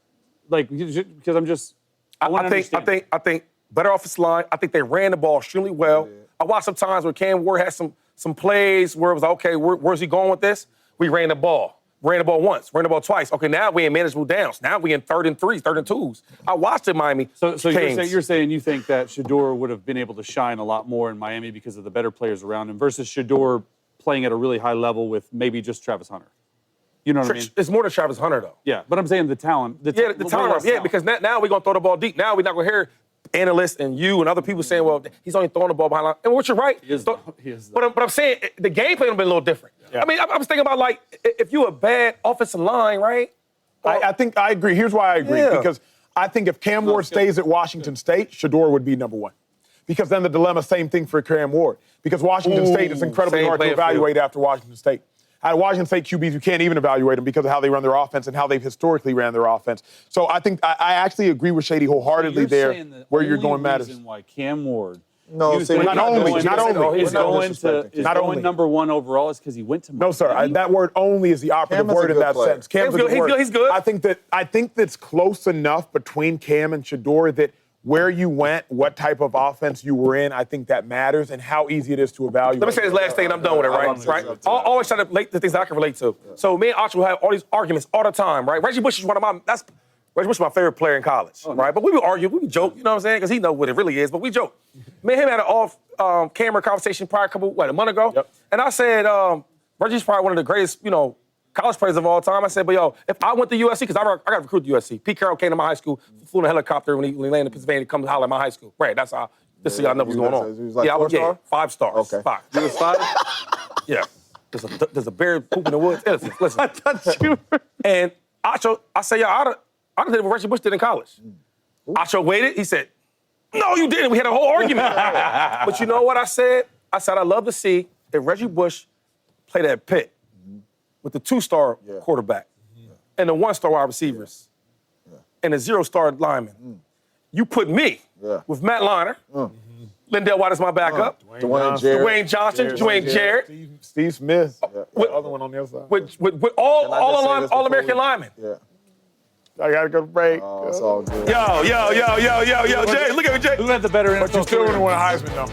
Like, because I think better offensive line. I think they ran the ball extremely well. Yeah. I watched some times where Cam Ward had some plays where it was like, okay, where's he going with this? We ran the ball. Ran the ball once, ran the ball twice. Okay, now we in manageable downs. Now we in 3rd and 3s, 3rd and 2s. I watched it, Miami. So you're saying you think that Shedeur would have been able to shine a lot more in Miami because of the better players around him versus Shedeur playing at a really high level with maybe just Travis Hunter. You know what I mean? It's more than Travis Hunter, though. Yeah, but I'm saying the talent. The talent. Yeah, because now we're going to throw the ball deep. Now we're not going to hear analysts and you and other people saying, well, he's only throwing the ball behind line. And which you're right. He is. But I'm saying the game plan would have been a little different. Yeah. I mean, I was thinking about, like, if you're a bad offensive line, right? I think I agree. Here's why I agree. Yeah. Because I think if Cam Ward stays at Washington State, Shedeur would be number 1. Because then the dilemma, same thing for Cam Ward. Because Washington State is incredibly hard to evaluate after Washington State. At Washington State QBs, you can't even evaluate them because of how they run their offense and how they've historically ran their offense. So I think I actually agree with Shady wholeheartedly there where you're going matters. The reason why Cam Ward not only is going number 1 overall is because he went to Miami. No, sir. That word "only" is the operative word in that sense. Cam's a good word. He's good. I think that's close enough between Cam and Shedeur that where you went, what type of offense you were in, I think that matters, and how easy it is to evaluate. Let me say this last thing, and I'm done with it, right? I always try to relate the things that I can relate to. So me and Archie will have all these arguments all the time, right? Reggie Bush is Reggie Bush is my favorite player in college, right? But we would argue, we would joke, you know what I'm saying? Because he knows what it really is, but we joke. Me and him had an off-camera conversation probably a month ago. Yep. And I said, Reggie's probably one of the greatest, college players of all time. I said, but yo, if I went to USC, because I got recruited to USC. Pete Carroll came to my high school, flew in a helicopter when he landed in Pennsylvania to come to holler at my high school. Right, that's how. This is y'all know what's going on. He was like I was 4-star? 5 stars. Okay. 5. You was 5? Yeah. There's a bear poop in the woods. Listen. I thought you were. And Acho, I say, yo, I did what Reggie Bush did in college. Acho waited. He said, no, you didn't. We had a whole argument. But you know what I said? I said, I'd love to see if Reggie Bush played at Pitt with the 2-star quarterback and the 1-star wide receivers and a 0-star lineman. You put me with Matt Liner, Lindell White is my backup, Dwayne Johnson, Dwayne Jarrett, Steve Smith, the other one on the other side. with all American linemen. Yeah. I gotta go to break. Oh, it's all good. Yo, Jay, look at me, Jay. Who had the better NFL But you still career? wouldn't win a Heisman, though.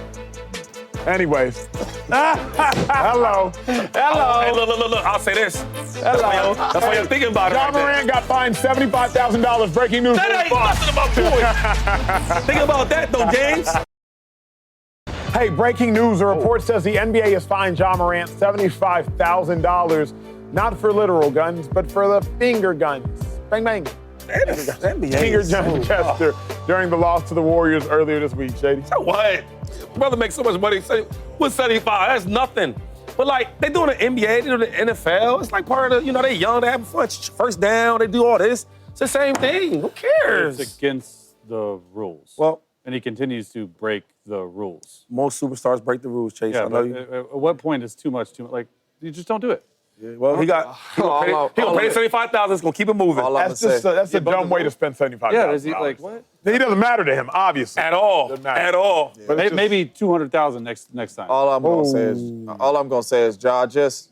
Anyways. Hello. Hey, look. I'll say this. That's why you're thinking about it. John Morant got fined $75,000. Breaking news. That ain't nothing about boys. Think about that, though, James. Hey, breaking news. A report says the NBA has fined John Morant $75,000, not for literal guns, but for the finger guns. Bang, bang. Finger gun gesture during the loss to the Warriors earlier this week, Shady. So what? Brother makes so much money. What's 75? That's nothing. But, like, they doing the NBA, they do the NFL. It's like part of the, they young, they have fun. First down, they do all this. It's the same thing. Who cares? It's against the rules. Well, and he continues to break the rules. most superstars break the rules, Chase. Yeah, I know but you. at what point is too much? Like, you just don't do it. Well, he gonna pay $75,000. It's gonna keep it moving. That's a dumb way to spend $75,000. Yeah, is he like what? He doesn't matter to him, obviously. At all. Doesn't matter. At all. But it's just- Maybe 200,000 next time. All I'm gonna say is, Ja, just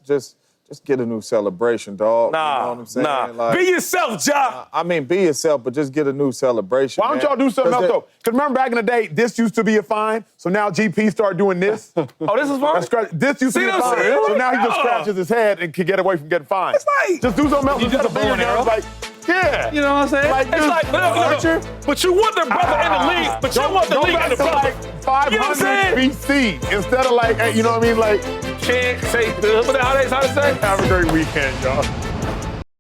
get a new celebration, dog. Nah, you know what I'm saying? nah. Like, Be yourself, Ja. I mean, be yourself, but just get a new celebration. Why don't y'all do something else, though? Because remember back in the day, this used to be a fine, so now GP started doing this. Oh, this is fine? This used to be a what I'm fine, saying? so now he just Yeah. scratches his head and can get away from getting fined. It's like- just do something else. You instead did of the bow and finger guns, arrow? like, yeah. You know what I'm saying? Like, It's just- like, but you want the brother in the league. But you want the Go league back in the to brother. like 500 saying? BC instead of like, you know what I mean? Like, Can't say the holidays, how to say? have a great weekend, y'all.